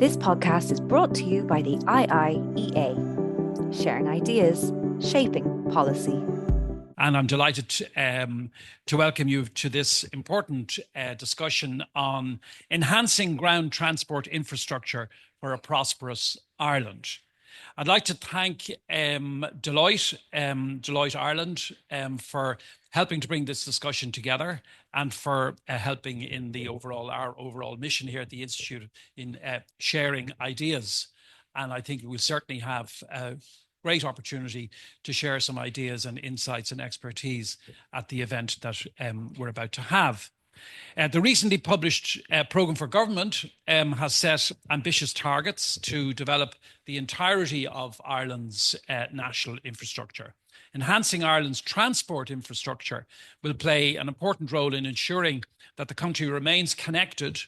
This podcast is brought to you by the IIEA, sharing ideas, shaping policy. And I'm delighted to welcome you to this important discussion on enhancing ground transport infrastructure for a prosperous Ireland. I'd like to thank Deloitte Ireland for helping to bring this discussion together and for helping in our overall mission here at the Institute in sharing ideas. And I think we'll certainly have a great opportunity to share some ideas and insights and expertise at the event that we're about to have. The recently published Programme for Government has set ambitious targets to develop the entirety of Ireland's national infrastructure. Enhancing Ireland's transport infrastructure will play an important role in ensuring that the country remains connected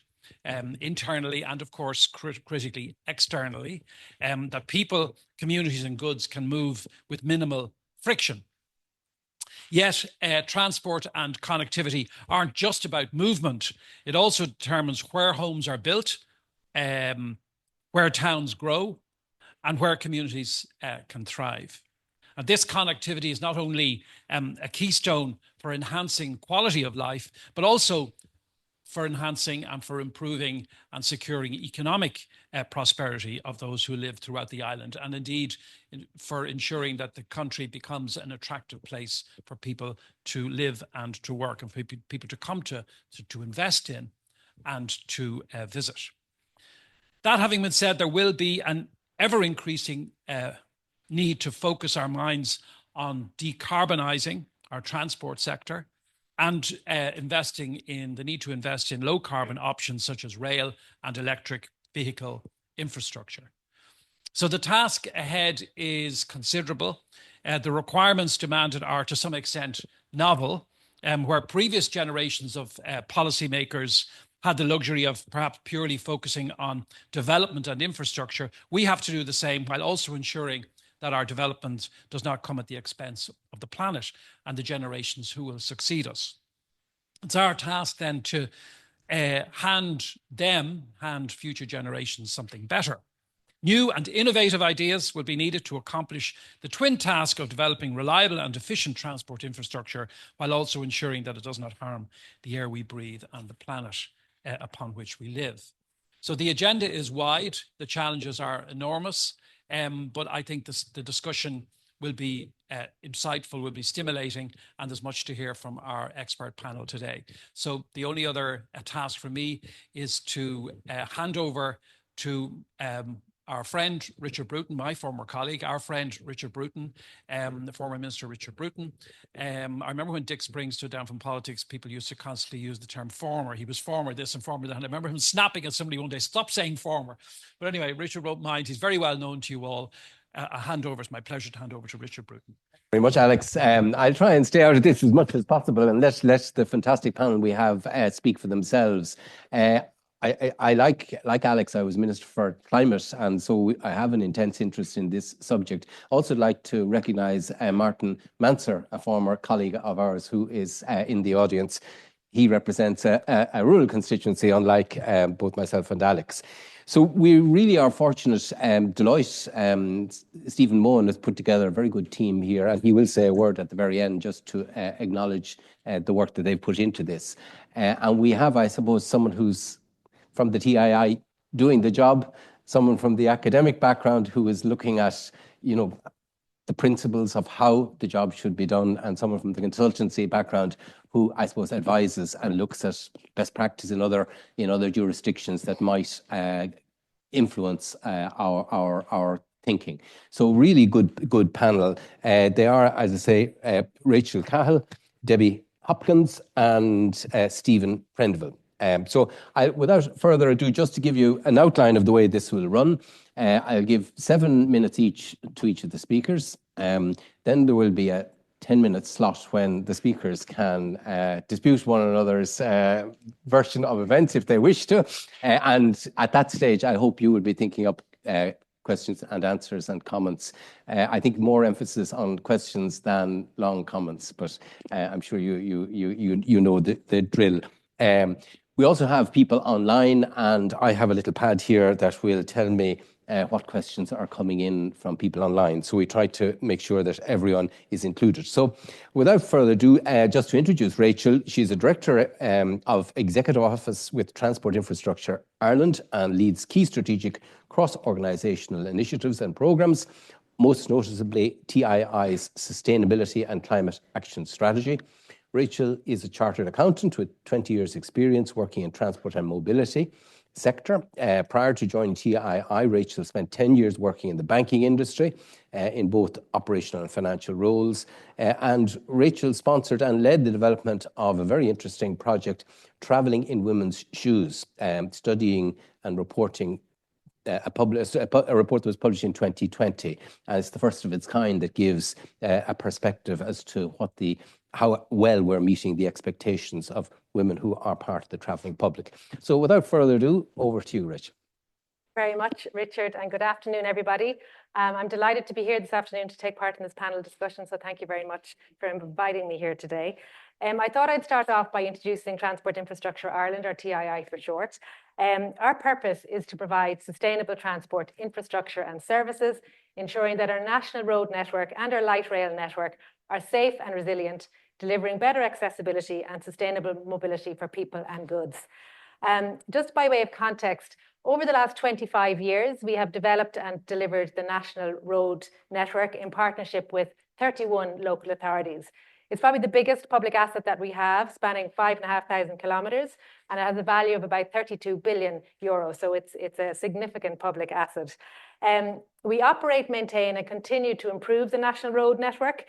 internally and, of course, critically externally, that people, communities and goods can move with minimal friction. Yet, transport and connectivity aren't just about movement. It also determines where homes are built, where towns grow, and where communities can thrive. And this connectivity is not only a keystone for enhancing quality of life, but also for enhancing and for improving and securing economic prosperity of those who live throughout the island, and indeed for ensuring that the country becomes an attractive place for people to live and to work and for people to come to invest in and to visit. That having been said, there will be an ever-increasing need to focus our minds on decarbonising our transport sector and investing in the need to invest in low carbon options such as rail and electric vehicle infrastructure. So the task ahead is considerable. The requirements demanded are to some extent novel, where previous generations of policymakers had the luxury of perhaps purely focusing on development and infrastructure. We have to do the same while also ensuring that our development does not come at the expense of the planet and the generations who will succeed us. It's our task then to hand future generations something better. New and innovative ideas will be needed to accomplish the twin task of developing reliable and efficient transport infrastructure while also ensuring that it does not harm the air we breathe and the planet upon which we live. So the agenda is wide, the challenges are enormous, but I think the discussion will be insightful, will be stimulating, and there's much to hear from our expert panel today. So the only other task for me is to hand over to our friend Richard Bruton, my former colleague, our friend Richard Bruton, the former Minister Richard Bruton. I remember when Dick Springs stood down from politics, people used to constantly use the term former. He was former this and former that. And I remember him snapping at somebody one day, stop saying former. But anyway, Richard won't mind. He's very well known to you all. It's my pleasure to hand over to Richard Bruton. Very much, Alex. I'll try and stay out of this as much as possible and let the fantastic panel we have speak for themselves. I like Alex, I was Minister for Climate, and so I have an intense interest in this subject. Also like to recognise Martin Manser, a former colleague of ours who is in the audience. He represents a rural constituency, unlike both myself and Alex. So we really are fortunate. Deloitte, Stephen Mohan has put together a very good team here, and he will say a word at the very end just to acknowledge the work that they've put into this. And we have, I suppose, someone who's from the TII doing the job, someone from the academic background who is looking at, the principles of how the job should be done, and someone from the consultancy background who, I suppose, advises and looks at best practice in other jurisdictions that might influence our thinking. So really good panel. They are, as I say, Rachel Cahill, Debbie Hopkins, and Stephen Prendeville. So without further ado, just to give you an outline of the way this will run, I'll give 7 minutes each to each of the speakers. Then there will be a 10-minute slot when the speakers can dispute one another's version of events if they wish to. And at that stage, I hope you will be thinking up questions and answers and comments. I think more emphasis on questions than long comments, but I'm sure you know the drill. We also have people online, and I have a little pad here that will tell me what questions are coming in from people online. So we try to make sure that everyone is included. So without further ado, just to introduce Rachel, she's a director of Executive Office with Transport Infrastructure Ireland and leads key strategic cross-organisational initiatives and programmes, most noticeably TII's Sustainability and Climate Action Strategy. Rachel is a chartered accountant with 20 years' experience working in transport and mobility sector. Prior to joining TII, Rachel spent 10 years working in the banking industry in both operational and financial roles. And Rachel sponsored and led the development of a very interesting project, Travelling in Women's Shoes, studying and reporting a report that was published in 2020. It's the first of its kind that gives a perspective as to how well we're meeting the expectations of women who are part of the travelling public. So without further ado, over to you, Rich. Very much, Richard, and good afternoon, everybody. I'm delighted to be here this afternoon to take part in this panel discussion, so thank you very much for inviting me here today. I thought I'd start off by introducing Transport Infrastructure Ireland, or TII for short. Our purpose is to provide sustainable transport infrastructure and services, ensuring that our national road network and our light rail network are safe and resilient, delivering better accessibility and sustainable mobility for people and goods. Just by way of context, over the last 25 years, we have developed and delivered the national road network in partnership with 31 local authorities. It's probably the biggest public asset that we have, spanning 5,500 kilometres, and it has a value of about 32 billion euros, so it's a significant public asset. We operate, maintain, and continue to improve the national road network,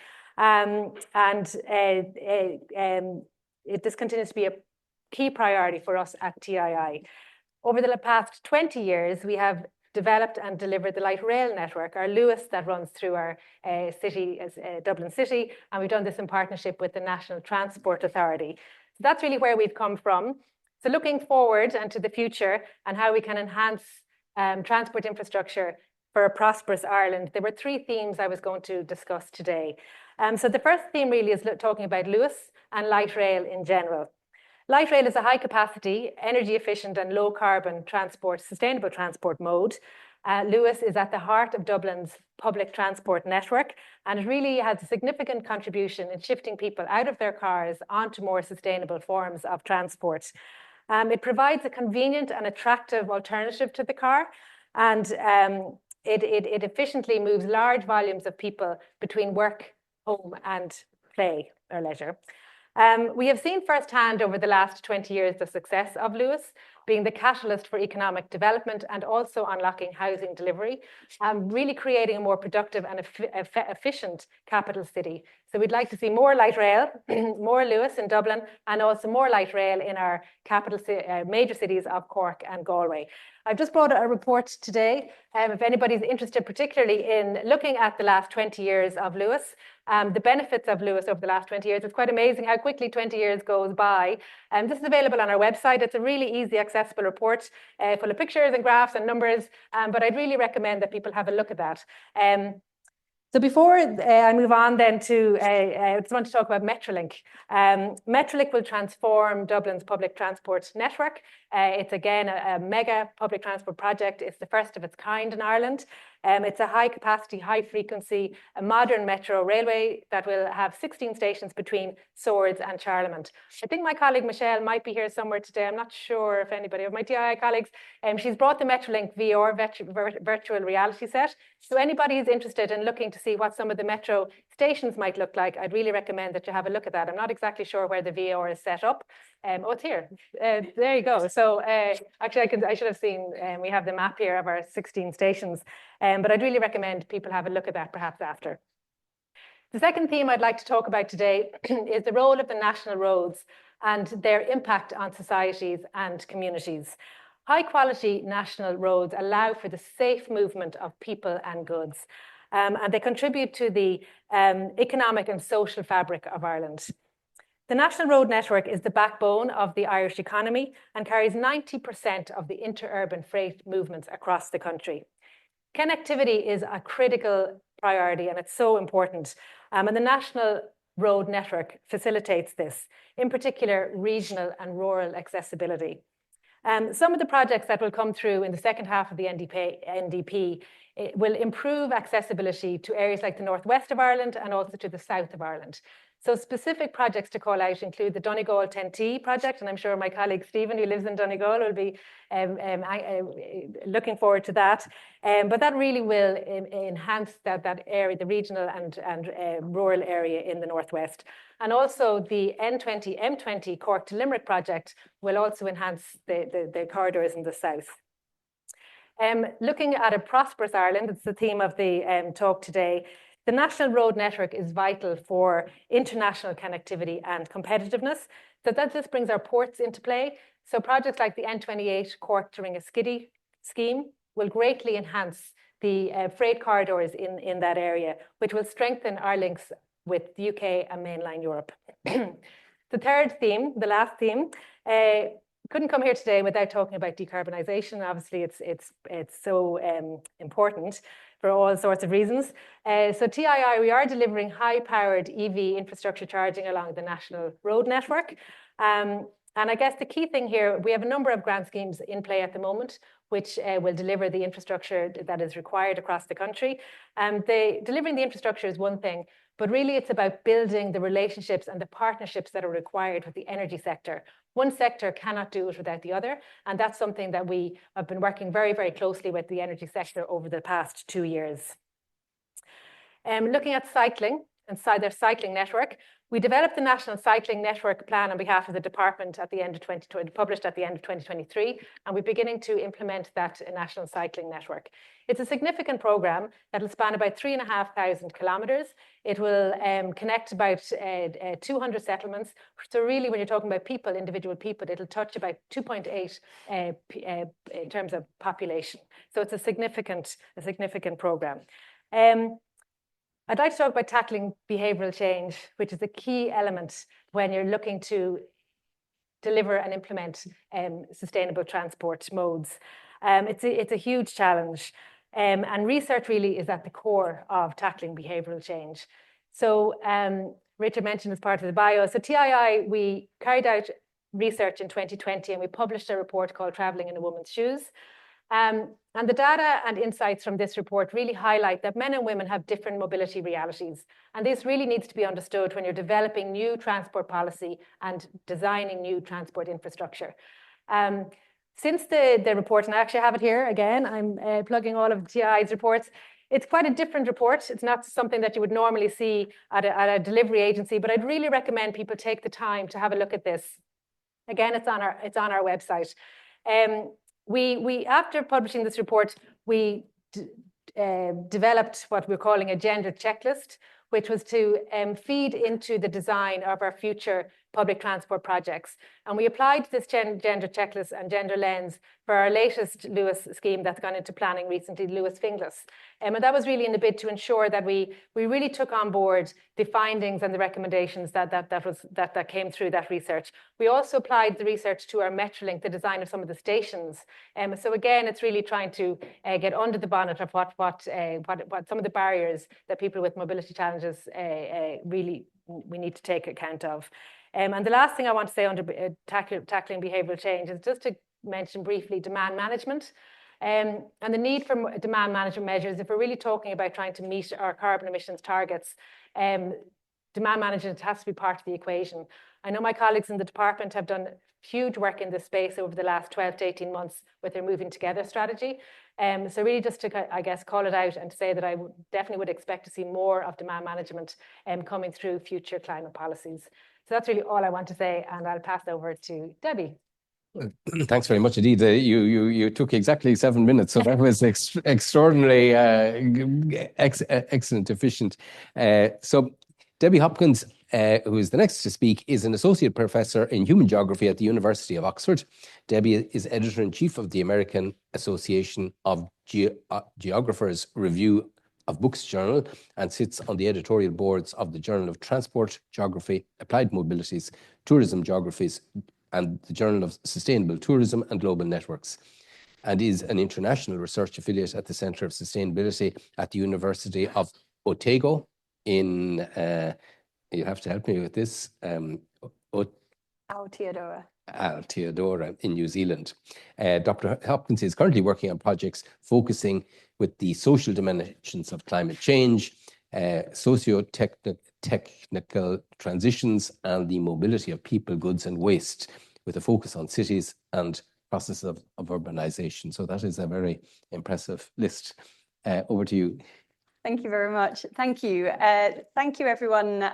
this continues to be a key priority for us at TII. Over the past 20 years, we have developed and delivered the light rail network, our Luas, that runs through our city, Dublin City, and we've done this in partnership with the National Transport Authority. So that's really where we've come from. So looking forward and to the future and how we can enhance transport infrastructure for a prosperous Ireland, there were three themes I was going to discuss today. So the first theme really is talking about Luas and light rail in general. Light rail is a high-capacity, energy-efficient and low-carbon transport, sustainable transport mode. Luas is at the heart of Dublin's public transport network, and it really has a significant contribution in shifting people out of their cars onto more sustainable forms of transport. It provides a convenient and attractive alternative to the car, and it efficiently moves large volumes of people between work, home and play or leisure. We have seen firsthand over the last 20 years the success of Luas, being the catalyst for economic development and also unlocking housing delivery, really creating a more productive and efficient capital city. So we'd like to see more light rail, more Luas in Dublin, and also more light rail in our capital major cities of Cork and Galway. I've just brought a report today. If anybody's interested particularly in looking at the last 20 years of Luas, the benefits of Luas over the last 20 years, it's quite amazing how quickly 20 years goes by. This is available on our website. It's a really easy, accessible report full of pictures and graphs and numbers, but I'd really recommend that people have a look at that. So before I move on then to, I just want to talk about Metrolink. Metrolink will transform Dublin's public transport network. It's again a mega public transport project. It's the first of its kind in Ireland. It's a high capacity, high frequency, a modern metro railway that will have 16 stations between Swords and Charlemont. I think my colleague Michelle might be here somewhere today. I'm not sure if anybody of my TII colleagues, she's brought the Metrolink VR virtual reality set. So anybody who's interested in looking to see what some of the metro stations might look like, I'd really recommend that you have a look at that. I'm not exactly sure where the VR is set up. Oh, it's here. There you go. So actually, I should have seen, we have the map here of our 16 stations, but I'd really recommend people have a look at that perhaps after. The second theme I'd like to talk about today is the role of the national roads and their impact on societies and communities. High quality national roads allow for the safe movement of people and goods, and they contribute to the economic and social fabric of Ireland. The national road network is the backbone of the Irish economy and carries 90% of the interurban freight movements across the country. Connectivity is a critical priority and it's so important. And the national road network facilitates this, in particular regional and rural accessibility. Some of the projects that will come through in the second half of the NDP will improve accessibility to areas like the northwest of Ireland and also to the south of Ireland. So specific projects to call out include the Donegal 10T project, and I'm sure my colleague Stephen, who lives in Donegal, will be looking forward to that. But that really will enhance that area, the regional and rural area in the northwest. And also the N20, M20 Cork to Limerick project will also enhance the corridors in the south. Looking at a prosperous Ireland, it's the theme of the talk today. The national road network is vital for international connectivity and competitiveness. So this brings our ports into play. So projects like the N28 Cork to Ringaskiddy scheme will greatly enhance the freight corridors in that area, which will strengthen our links with the UK and mainland Europe. The third theme, the last theme, couldn't come here today without talking about decarbonisation. Obviously, it's so important for all sorts of reasons. So TII, we are delivering high-powered EV infrastructure charging along the national road network. And I guess the key thing here, we have a number of grant schemes in play at the moment, which will deliver the infrastructure that is required across the country. Delivering the infrastructure is one thing, but really it's about building the relationships and the partnerships that are required with the energy sector. One sector cannot do it without the other, and that's something that we have been working very, very closely with the energy sector over the past 2 years. Looking at cycling and their cycling network, we developed the National Cycling Network Plan on behalf of the department at the end of 2020, published at the end of 2023, and we're beginning to implement that National Cycling Network. It's a significant program that will span about 3,500 kilometres. It will connect about 200 settlements. So really, when you're talking about people, individual people, it'll touch about 2.8 in terms of population. So it's a significant program. I'd like to talk about tackling behavioural change, which is a key element when you're looking to deliver and implement sustainable transport modes. It's a huge challenge, and research really is at the core of tackling behavioural change. So Richard mentioned as part of the bio, so TII, we carried out research in 2020 and we published a report called Travelling in a Woman's Shoes. And the data and insights from this report really highlight that men and women have different mobility realities. And this really needs to be understood when you're developing new transport policy and designing new transport infrastructure. Since the report, and I actually have it here again, I'm plugging all of TI's reports. It's quite a different report. It's not something that you would normally see at a delivery agency, but I'd really recommend people take the time to have a look at this. Again, it's on our website. We after publishing this report, we developed what we're calling a gender checklist, which was to feed into the design of our future public transport projects. And we applied this gender checklist and gender lens for our latest Lewis scheme that's gone into planning recently, Lewis Finglas. And that was really in the bid to ensure that we really took on board the findings and the recommendations that came through that research. We also applied the research to our Metrolink, the design of some of the stations. So again, it's really trying to get under the bonnet of what some of the barriers that people with mobility challenges really we need to take account of. And the last thing I want to say under tackling behavioural change is just to mention briefly demand management and the need for demand management measures. If we're really talking about trying to meet our carbon emissions targets, demand management has to be part of the equation. I know my colleagues in the department have done huge work in this space over the last 12 to 18 months with their Moving Together strategy. So really just to, I guess, call it out and to say that I definitely would expect to see more of demand management coming through future climate policies. So that's really all I want to say, and I'll pass over to Debbie. Thanks very much indeed. You took exactly 7 minutes, so that was extraordinarily excellent, efficient. So Debbie Hopkins, who is the next to speak, is an associate professor in human geography at the University of Oxford. Debbie is editor-in-chief of the American Association of Geographers Review of Books Journal and sits on the editorial boards of the Journal of Transport Geography, Applied Mobilities, Tourism Geographies, and the Journal of Sustainable Tourism and Global Networks, and is an international research affiliate at the Centre of Sustainability at the University of Otago in you have to help me with this, Aotearoa. Aotearoa in New Zealand. Dr. Hopkins is currently working on projects focusing with the social dimensions of climate change, socio-technical transitions, and the mobility of people, goods, and waste, with a focus on cities and processes of urbanization. So that is a very impressive list. Over to you. Thank you very much. Thank you. Thank you, everyone,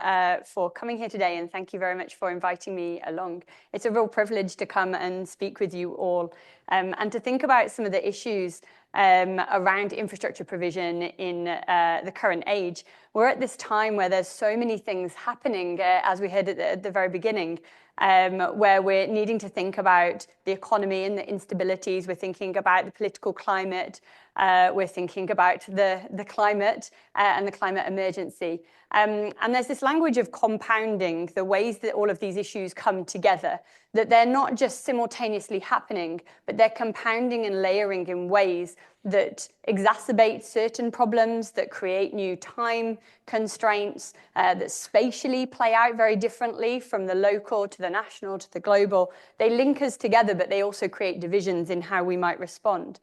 for coming here today, and thank you very much for inviting me along. It's a real privilege to come and speak with you all, and to think about some of the issues around infrastructure provision in the current age. We're at this time where there's so many things happening, as we heard at the very beginning, where we're needing to think about the economy and the instabilities. We're thinking about the political climate. We're thinking about the climate and the climate emergency. And there's this language of compounding, the ways that all of these issues come together, that they're not just simultaneously happening, but they're compounding and layering in ways that exacerbate certain problems, that create new time constraints, that spatially play out very differently from the local to the national to the global. They link us together, but they also create divisions in how we might respond.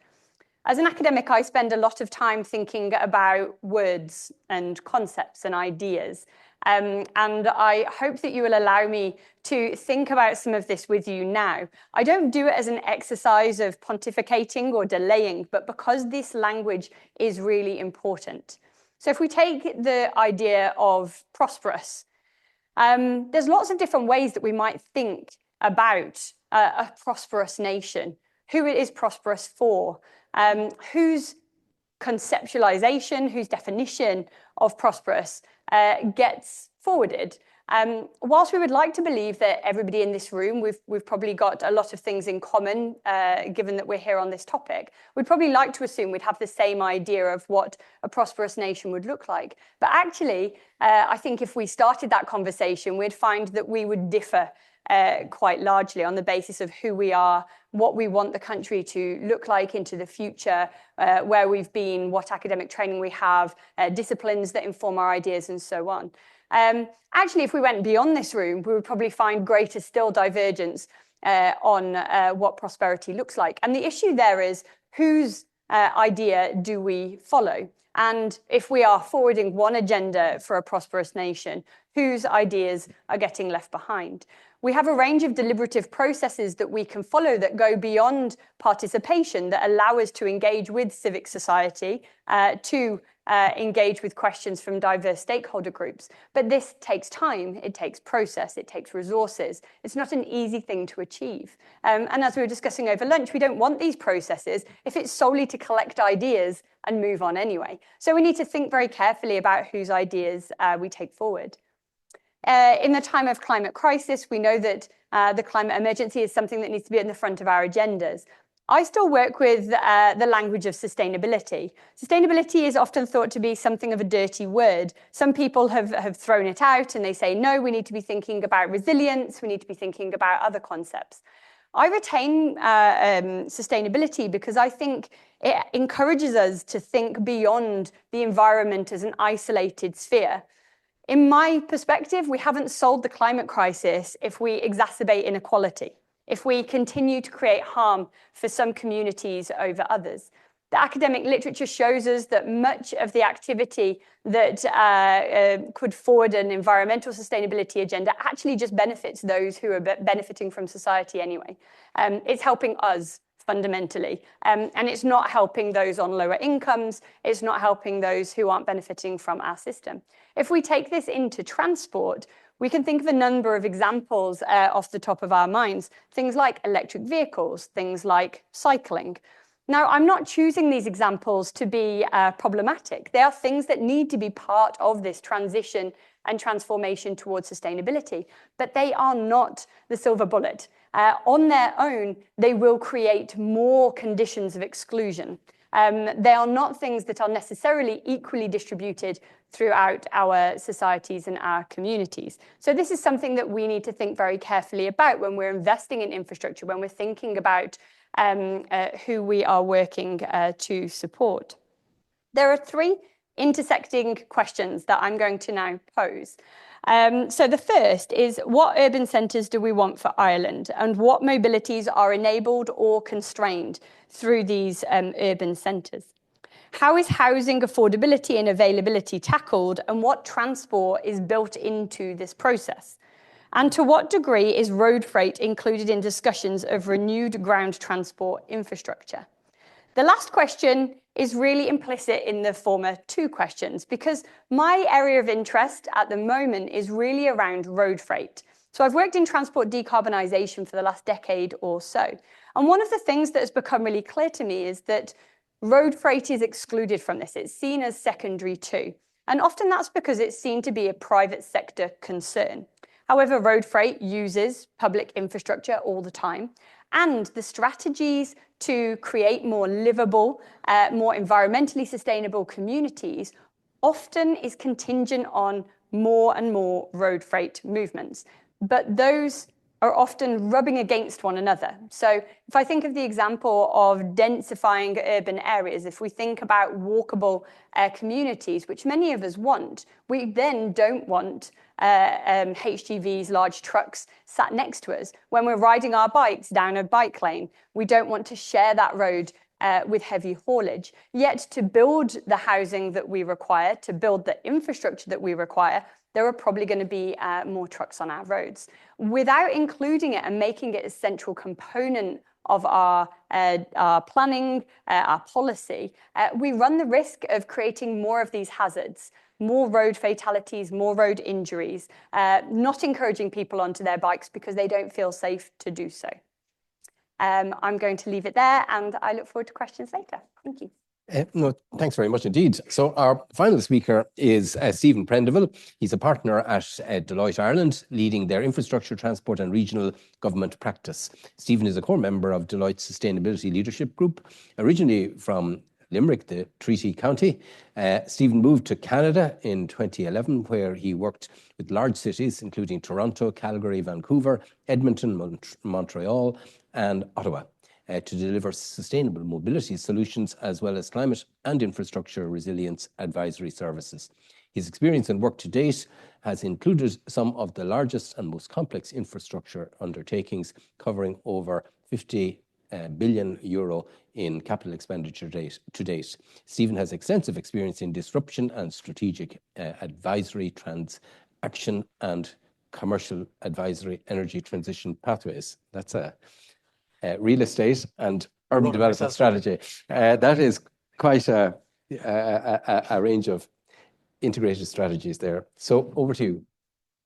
As an academic, I spend a lot of time thinking about words and concepts and ideas. And I hope that you will allow me to think about some of this with you now. I don't do it as an exercise of pontificating or delaying, but because this language is really important. So if we take the idea of prosperous, there's lots of different ways that we might think about a prosperous nation, who it is prosperous for, whose conceptualization, whose definition of prosperous gets forwarded. Whilst we would like to believe that everybody in this room, we've probably got a lot of things in common, given that we're here on this topic, we'd probably like to assume we'd have the same idea of what a prosperous nation would look like. But actually, I think if we started that conversation, we'd find that we would differ quite largely on the basis of who we are, what we want the country to look like into the future, where we've been, what academic training we have, disciplines that inform our ideas, and so on. Actually, if we went beyond this room, we would probably find greater still divergence on what prosperity looks like. And the issue there is, whose idea do we follow? And if we are forwarding one agenda for a prosperous nation, whose ideas are getting left behind? We have a range of deliberative processes that we can follow that go beyond participation, that allow us to engage with civic society, to engage with questions from diverse stakeholder groups. But this takes time, it takes process, it takes resources. It's not an easy thing to achieve. And as we were discussing over lunch, we don't want these processes if it's solely to collect ideas and move on anyway. So we need to think very carefully about whose ideas we take forward. In the time of climate crisis, we know that the climate emergency is something that needs to be at the front of our agendas. I still work with the language of sustainability. Sustainability is often thought to be something of a dirty word. Some people have thrown it out and they say, no, we need to be thinking about resilience, we need to be thinking about other concepts. I retain sustainability because I think it encourages us to think beyond the environment as an isolated sphere. In my perspective, we haven't solved the climate crisis if we exacerbate inequality, if we continue to create harm for some communities over others. The academic literature shows us that much of the activity that could forward an environmental sustainability agenda actually just benefits those who are benefiting from society anyway. It's helping us fundamentally, and it's not helping those on lower incomes, it's not helping those who aren't benefiting from our system. If we take this into transport, we can think of a number of examples off the top of our minds, things like electric vehicles, things like cycling. Now, I'm not choosing these examples to be problematic. They are things that need to be part of this transition and transformation towards sustainability, but they are not the silver bullet. On their own, they will create more conditions of exclusion. They are not things that are necessarily equally distributed throughout our societies and our communities. So this is something that we need to think very carefully about when we're investing in infrastructure, when we're thinking about who we are working to support. There are three intersecting questions that I'm going to now pose. So the first is, what urban centres do we want for Ireland, and what mobilities are enabled or constrained through these urban centres? How is housing affordability and availability tackled, and what transport is built into this process? And to what degree is road freight included in discussions of renewed ground transport infrastructure? The last question is really implicit in the former two questions, because my area of interest at the moment is really around road freight. So I've worked in transport decarbonisation for the last decade or so. And one of the things that has become really clear to me is that road freight is excluded from this. It's seen as secondary too. And often that's because it's seen to be a private sector concern. However, road freight uses public infrastructure all the time. And the strategies to create more livable, more environmentally sustainable communities often is contingent on more and more road freight movements. But those are often rubbing against one another. So if I think of the example of densifying urban areas, if we think about walkable communities, which many of us want, we then don't want HGVs, large trucks sat next to us. When we're riding our bikes down a bike lane, we don't want to share that road with heavy haulage. Yet to build the housing that we require, to build the infrastructure that we require, there are probably going to be more trucks on our roads. Without including it and making it a central component of our planning, our policy, we run the risk of creating more of these hazards, more road fatalities, more road injuries, not encouraging people onto their bikes because they don't feel safe to do so. I'm going to leave it there, and I look forward to questions later. Thank you. No, thanks very much indeed. So our final speaker is Stephen Prendeville. He's a partner at Deloitte Ireland, leading their infrastructure, transport and regional government practice. Stephen is a core member of Deloitte's Sustainability Leadership Group. Originally from Limerick, the Treaty County, Stephen moved to Canada in 2011, where he worked with large cities, including Toronto, Calgary, Vancouver, Edmonton, Montreal and Ottawa, to deliver sustainable mobility solutions, as well as climate and infrastructure resilience advisory services. His experience and work to date has included some of the largest and most complex infrastructure undertakings, covering over 50 billion euro in capital expenditure to date. Stephen has extensive experience in disruption and strategic advisory, transaction and commercial advisory, energy transition pathways. That's a real estate and urban development strategy. That is quite a range of integrated strategies there. So over to you.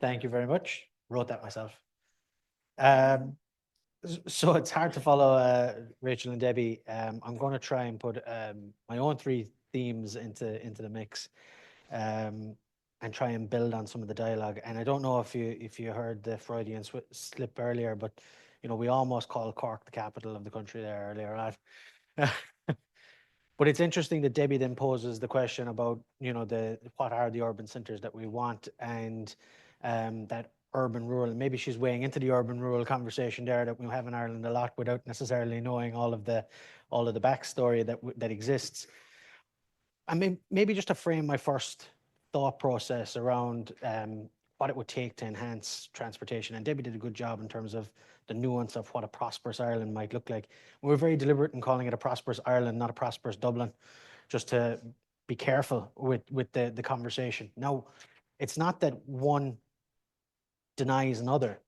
Thank you very much. Wrote that myself. So it's hard to follow Rachel and Debbie. I'm going to try and put my own three themes into the mix, and try and build on some of the dialogue. And I don't know if you heard the Freudian slip earlier, but you know, we almost called Cork the capital of the country there earlier on. But it's interesting that Debbie then poses the question about, you know, what are the urban centres that we want, and that urban rural. Maybe she's weighing into the urban rural conversation there that we have in Ireland a lot, without necessarily knowing all of the backstory that exists. And maybe just to frame my first thought process around what it would take to enhance transportation. And Debbie did a good job in terms of the nuance of what a prosperous Ireland might look like. We're very deliberate in calling it a prosperous Ireland, not a prosperous Dublin, just to be careful with the conversation. Now, it's not that one denies another,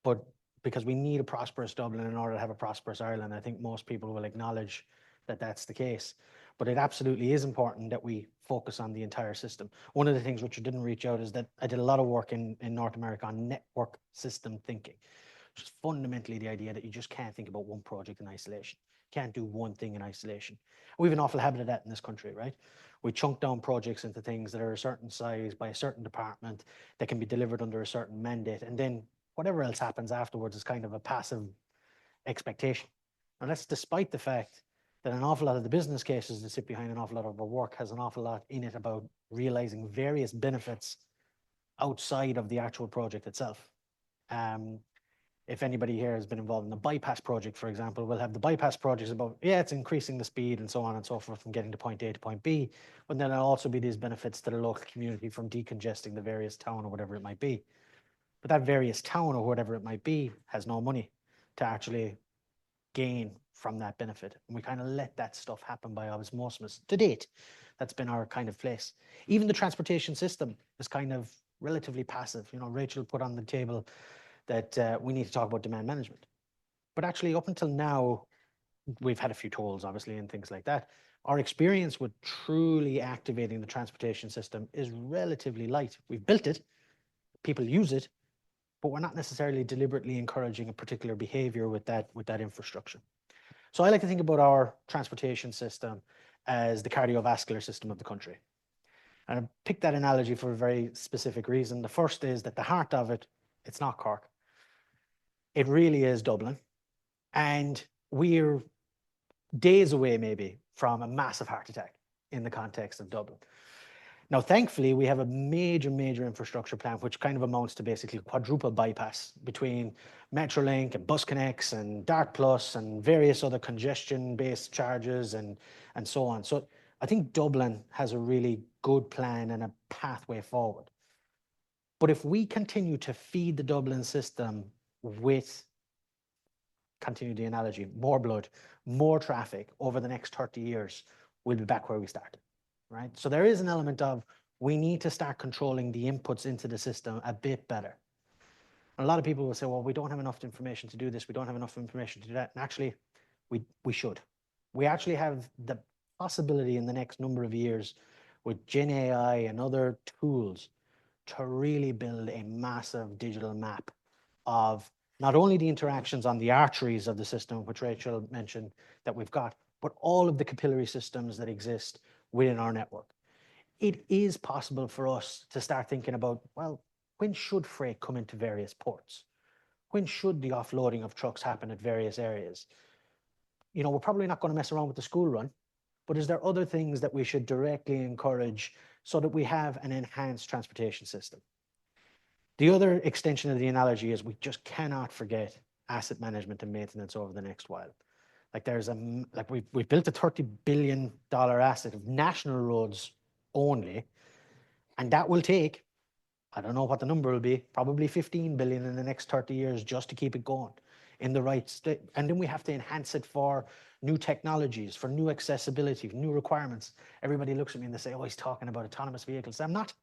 but because we need a prosperous Dublin in order to have a prosperous Ireland. I think most people will acknowledge that that's the case. But it absolutely is important that we focus on the entire system. One of the things Richard didn't reach out is that I did a lot of work in North America on network system thinking, which is fundamentally the idea that you just can't think about one project in isolation. You can't do one thing in isolation. We have an awful habit of that in this country, right? We chunk down projects into things that are a certain size by a certain department that can be delivered under a certain mandate. And then whatever else happens afterwards is kind of a passive expectation. And that's despite the fact that an awful lot of the business cases that sit behind an awful lot of our work has an awful lot in it about realizing various benefits outside of the actual project itself. if anybody here has been involved in the bypass project, for example, we'll have the bypass projects about, yeah, it's increasing the speed and so on and so forth from getting to point A to point B. But then there'll also be these benefits to the local community from decongesting the various town or whatever it might be. But that various town or whatever it might be has no money to actually gain from that benefit. And we kind of let that stuff happen by osmosis. To date, that's been our kind of place. Even the transportation system is kind of relatively passive. You know, Rachel put on the table that we need to talk about demand management. But actually, up until now, we've had a few tolls, obviously, and things like that. Our experience with truly activating the transportation system is relatively light. We've built it, people use it, but we're not necessarily deliberately encouraging a particular behavior with that infrastructure. So I like to think about our transportation system as the cardiovascular system of the country. And I picked that analogy for a very specific reason. The first is that the heart of it, it's not Cork. It really is Dublin. And we're days away maybe from a massive heart attack in the context of Dublin. Now, thankfully, we have a major infrastructure plan, which kind of amounts to basically quadruple bypass between Metrolink and Bus Connects and Dart Plus and various other congestion-based charges and so on. So I think Dublin has a really good plan and a pathway forward. But if we continue to feed the Dublin system with, continue the analogy, more blood, more traffic over the next 30 years, we'll be back where we started, right? So there is an element of we need to start controlling the inputs into the system a bit better. And a lot of people will say, well, we don't have enough information to do this. We don't have enough information to do that. And actually, we should. We actually have the possibility in the next number of years with Gen AI and other tools to really build a massive digital map of not only the interactions on the arteries of the system, which Rachel mentioned that we've got, but all of the capillary systems that exist within our network. It is possible for us to start thinking about, well, when should freight come into various ports? When should the offloading of trucks happen at various areas? You know, we're probably not going to mess around with the school run, but is there other things that we should directly encourage so that we have an enhanced transportation system? The other extension of the analogy is we just cannot forget asset management and maintenance over the next while. Like we've built a $30 billion asset of national roads only, and that will take, I don't know what the number will be, probably 15 billion in the next 30 years just to keep it going in the right state. And then we have to enhance it for new technologies, for new accessibility, for new requirements. Everybody looks at me and they say, oh, he's talking about autonomous vehicles. I'm not.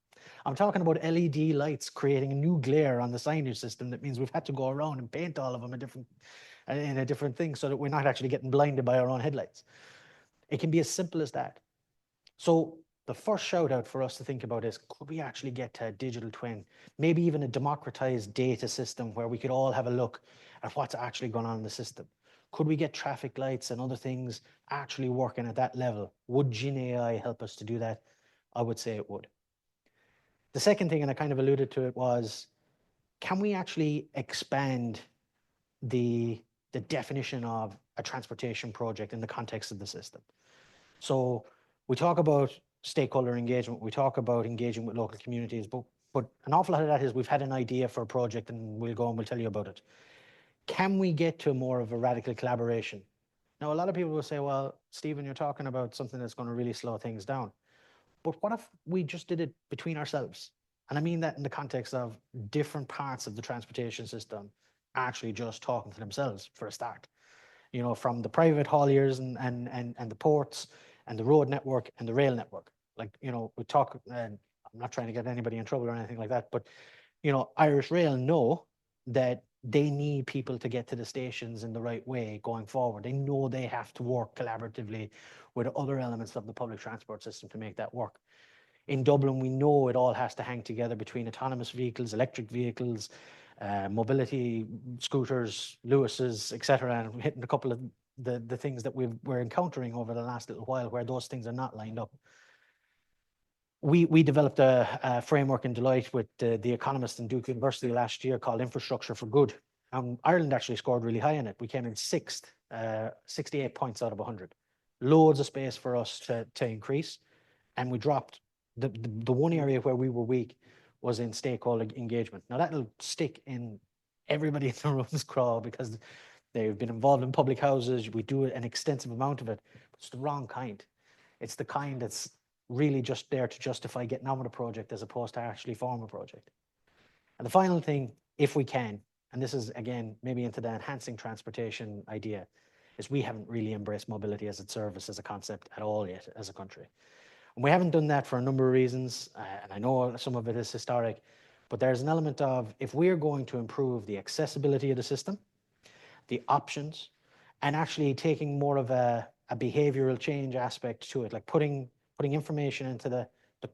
I'm talking about LED lights creating a new glare on the signage system. That means we've had to go around and paint all of them in a different thing so that we're not actually getting blinded by our own headlights. It can be as simple as that. So the first shout out for us to think about is, could we actually get to a digital twin, maybe even a democratized data system where we could all have a look at what's actually going on in the system? Could we get traffic lights and other things actually working at that level? Would Gen AI help us to do that? I would say it would. The second thing, and I kind of alluded to it, was, can we actually expand the definition of a transportation project in the context of the system? So we talk about stakeholder engagement, we talk about engaging with local communities, but an awful lot of that is we've had an idea for a project and we'll go and we'll tell you about it. Can we get to more of a radical collaboration? Now, a lot of people will say, well, Stephen, you're talking about something that's going to really slow things down. But what if we just did it between ourselves? And I mean that in the context of different parts of the transportation system actually just talking to themselves for a start. You know, from the private hauliers and the ports and the road network and the rail network. Like, you know, we talk, and I'm not trying to get anybody in trouble or anything like that, but, you know, Irish Rail know that they need people to get to the stations in the right way going forward. They know they have to work collaboratively with other elements of the public transport system to make that work. In Dublin, we know it all has to hang together between autonomous vehicles, electric vehicles, mobility scooters, Lewis's, etc. And we're hitting a couple of the things that we're encountering over the last little while where those things are not lined up. We developed a framework in Deloitte with the economist in Duke University last year called Infrastructure for Good. And Ireland actually scored really high in it. We came in 6th, 68 points out of 100. Loads of space for us to increase. And we dropped the one area where we were weak was in stakeholder engagement. Now that'll stick in everybody in the rooms crawl because they've been involved in public houses. We do an extensive amount of it. But it's the wrong kind. It's the kind that's really just there to justify getting on with a project as opposed to actually form a project. And the final thing, if we can, and this is again maybe into the enhancing transportation idea, is we haven't really embraced mobility as a service, as a concept at all yet as a country. And we haven't done that for a number of reasons, and I know some of it is historic, but there's an element of, if we're going to improve the accessibility of the system, the options, and actually taking more of a behavioral change aspect to it, like putting information into the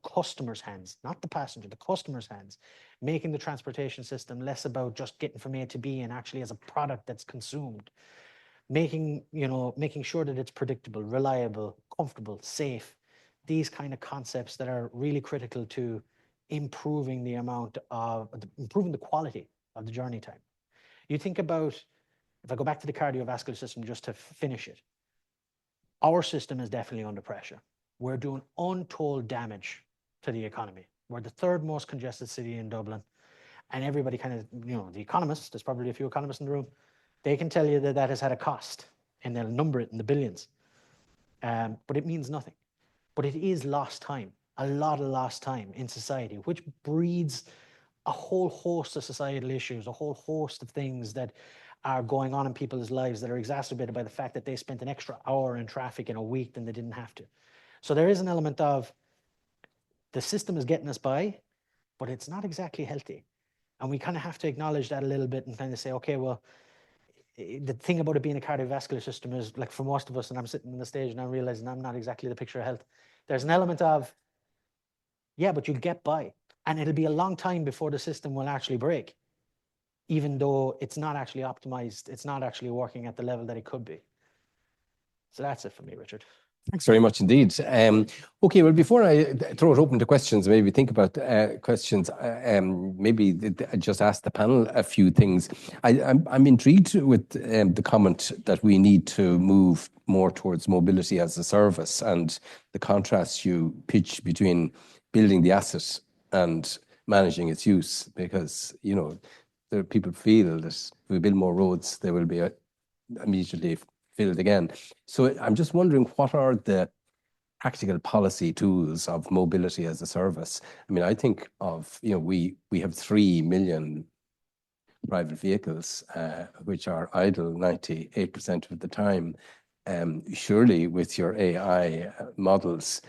customer's hands, not the passenger, the customer's hands, making the transportation system less about just getting from A to B and actually as a product that's consumed, making sure that it's predictable, reliable, comfortable, safe, these kind of concepts that are really critical to improving the quality of the journey time. You think about, if I go back to the cardiovascular system just to finish it, our system is definitely under pressure. We're doing untold damage to the economy. We're the third most congested city in Dublin. And everybody kind of, the economists, there's probably a few economists in the room, they can tell you that that has had a cost and they'll number it in the billions. But it means nothing. But it is lost time, a lot of lost time in society, which breeds a whole host of societal issues, a whole host of things that are going on in people's lives that are exacerbated by the fact that they spent an extra hour in traffic in a week than they didn't have to. So there is an element of the system is getting us by, but it's not exactly healthy. And we kind of have to acknowledge that a little bit and kind of say, okay, well, the thing about it being a cardiovascular system is, like, for most of us, and I'm sitting on the stage and I'm realizing I'm not exactly the picture of health. There's an element of, yeah, but you'll get by. And it'll be a long time before the system will actually break, even though it's not actually optimized. It's not actually working at the level that it could be. So that's it for me, Richard. Thanks very much indeed. Okay, well, before I throw it open to questions, maybe think about questions, maybe just ask the panel a few things. I'm intrigued with the comment that we need to move more towards mobility as a service, and the contrast you pitch between building the asset and managing its use, because, there people feel that if we build more roads, they will be immediately filled again. So I'm just wondering, what are the practical policy tools of mobility as a service? I mean, I think of, we have 3 million private vehicles, which are idle 98% of the time. Surely with your AI models,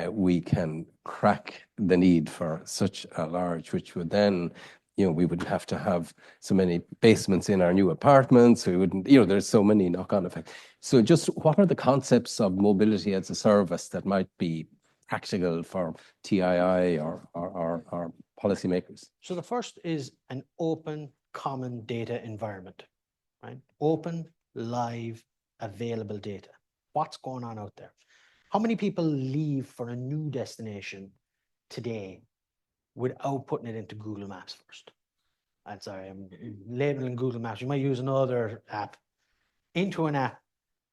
we can crack the need for such a large, which would then, we wouldn't have to have so many basements in our new apartments. We wouldn't, there's so many knock-on effects. So just what are the concepts of mobility as a service that might be practical for TII or policymakers? So the first is an open, common data environment, right? Open, live, available data. What's going on out there? How many people leave for a new destination today without putting it into Google Maps first? I'm sorry, I'm labeling Google Maps. You might use another app, into an app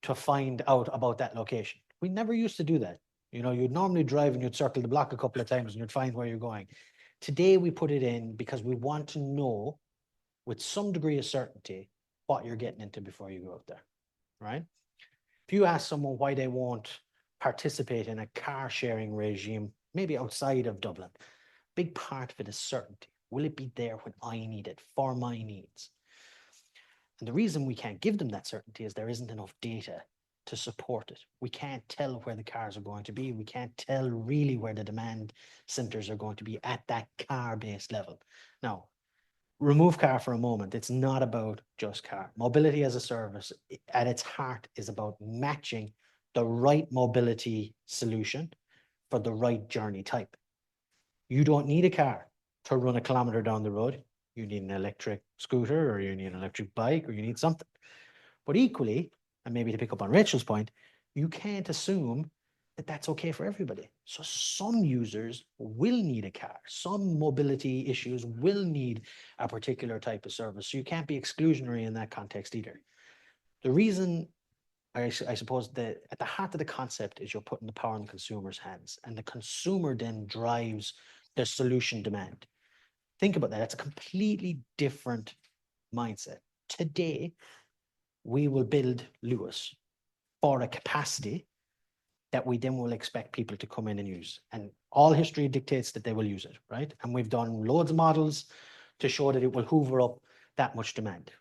to find out about that location. We never used to do that. You'd normally drive and you'd circle the block a couple of times and you'd find where you're going. Today, we put it in because we want to know with some degree of certainty what you're getting into before you go out there, right? If you ask someone why they won't participate in a car sharing regime, maybe outside of Dublin, big part of it is certainty. Will it be there when I need it for my needs? And the reason we can't give them that certainty is there isn't enough data to support it. We can't tell where the cars are going to be. We can't tell really where the demand centers are going to be at that car-based level. Now, remove car for a moment. It's not about just car. Mobility as a service, at its heart, is about matching the right mobility solution for the right journey type. You don't need a car to run a kilometer down the road. You need an electric scooter, or you need an electric bike, or you need something. But equally, and maybe to pick up on Rachel's point, you can't assume that that's okay for everybody. So some users will need a car. Some mobility issues will need a particular type of service. So you can't be exclusionary in that context either. The reason, I suppose, that at the heart of the concept is you're putting the power in the consumer's hands, and the consumer then drives the solution demand. Think about that. It's a completely different mindset. Today, we will build Lewis for a capacity that we then will expect people to come in and use. And all history dictates that they will use it, right? And we've done loads of models to show that it will hoover up that much demand.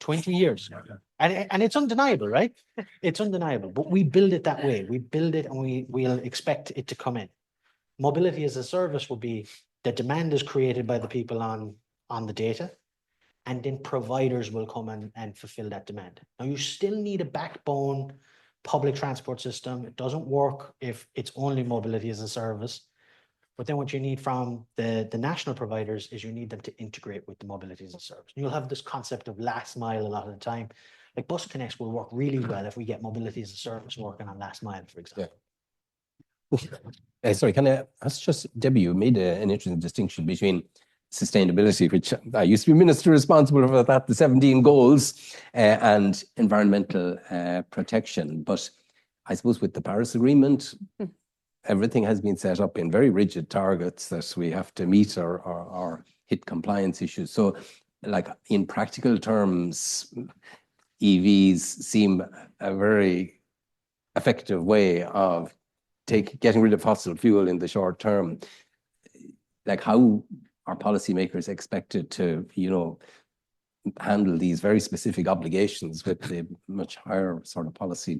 20 years. And it's undeniable, right? It's undeniable, but we build it that way. We build it and we'll expect it to come in. Mobility as a service will be the demand is created by the people on the data, and then providers will come and fulfill that demand. Now, you still need a backbone public transport system. It doesn't work if it's only mobility as a service. But then what you need from the national providers is you need them to integrate with the mobility as a service. And you'll have this concept of last mile a lot of the time. Like Bus Connects will work really well if we get mobility as a service working on last mile, for example. Yeah. Sorry, can I ask just, Debbie, you made an interesting distinction between sustainability, which I used to be minister responsible for that, the 17 goals, and environmental protection. But I suppose with the Paris Agreement, everything has been set up in very rigid targets that we have to meet or hit compliance issues. So like in practical terms, EVs seem a very effective way of getting rid of fossil fuel in the short term. Like how are policymakers expected to, handle these very specific obligations with the much higher sort of policy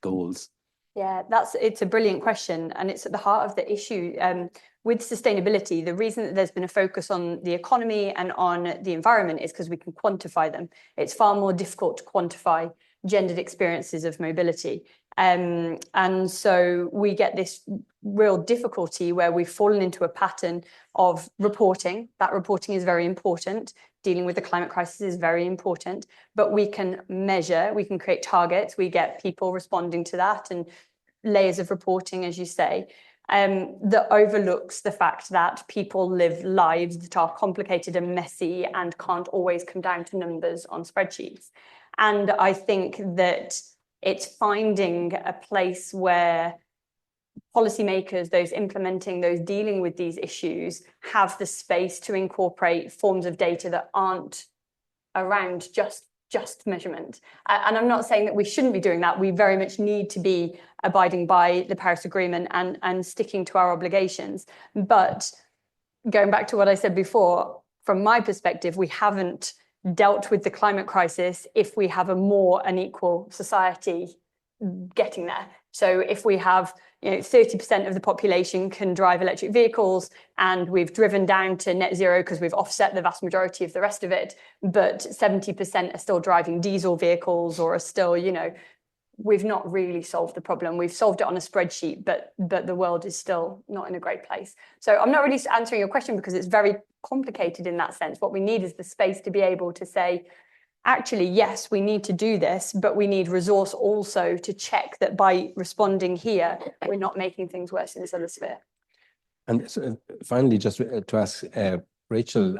goals? Yeah, it's a brilliant question, and it's at the heart of the issue. With sustainability, the reason that there's been a focus on the economy and on the environment is because we can quantify them. It's far more difficult to quantify gendered experiences of mobility. And so we get this real difficulty where we've fallen into a pattern of reporting. That reporting is very important. Dealing with the climate crisis is very important, but we can measure, we can create targets, we get people responding to that and layers of reporting, as you say, that overlooks the fact that people live lives that are complicated and messy and can't always come down to numbers on spreadsheets. And I think that it's finding a place where policymakers, those implementing, those dealing with these issues, have the space to incorporate forms of data that aren't around just measurement. And I'm not saying that we shouldn't be doing that. We very much need to be abiding by the Paris Agreement and sticking to our obligations. But going back to what I said before, from my perspective, we haven't dealt with the climate crisis if we have a more unequal society getting there. So if we have 30% of the population can drive electric vehicles and we've driven down to net zero because we've offset the vast majority of the rest of it, but 70% are still driving diesel vehicles or are still, we've not really solved the problem. We've solved it on a spreadsheet, but the world is still not in a great place. So I'm not really answering your question because it's very complicated in that sense. What we need is the space to be able to say, actually, yes, we need to do this, but we need resource also to check that by responding here, we're not making things worse in this other sphere. And so finally, just to ask Rachel,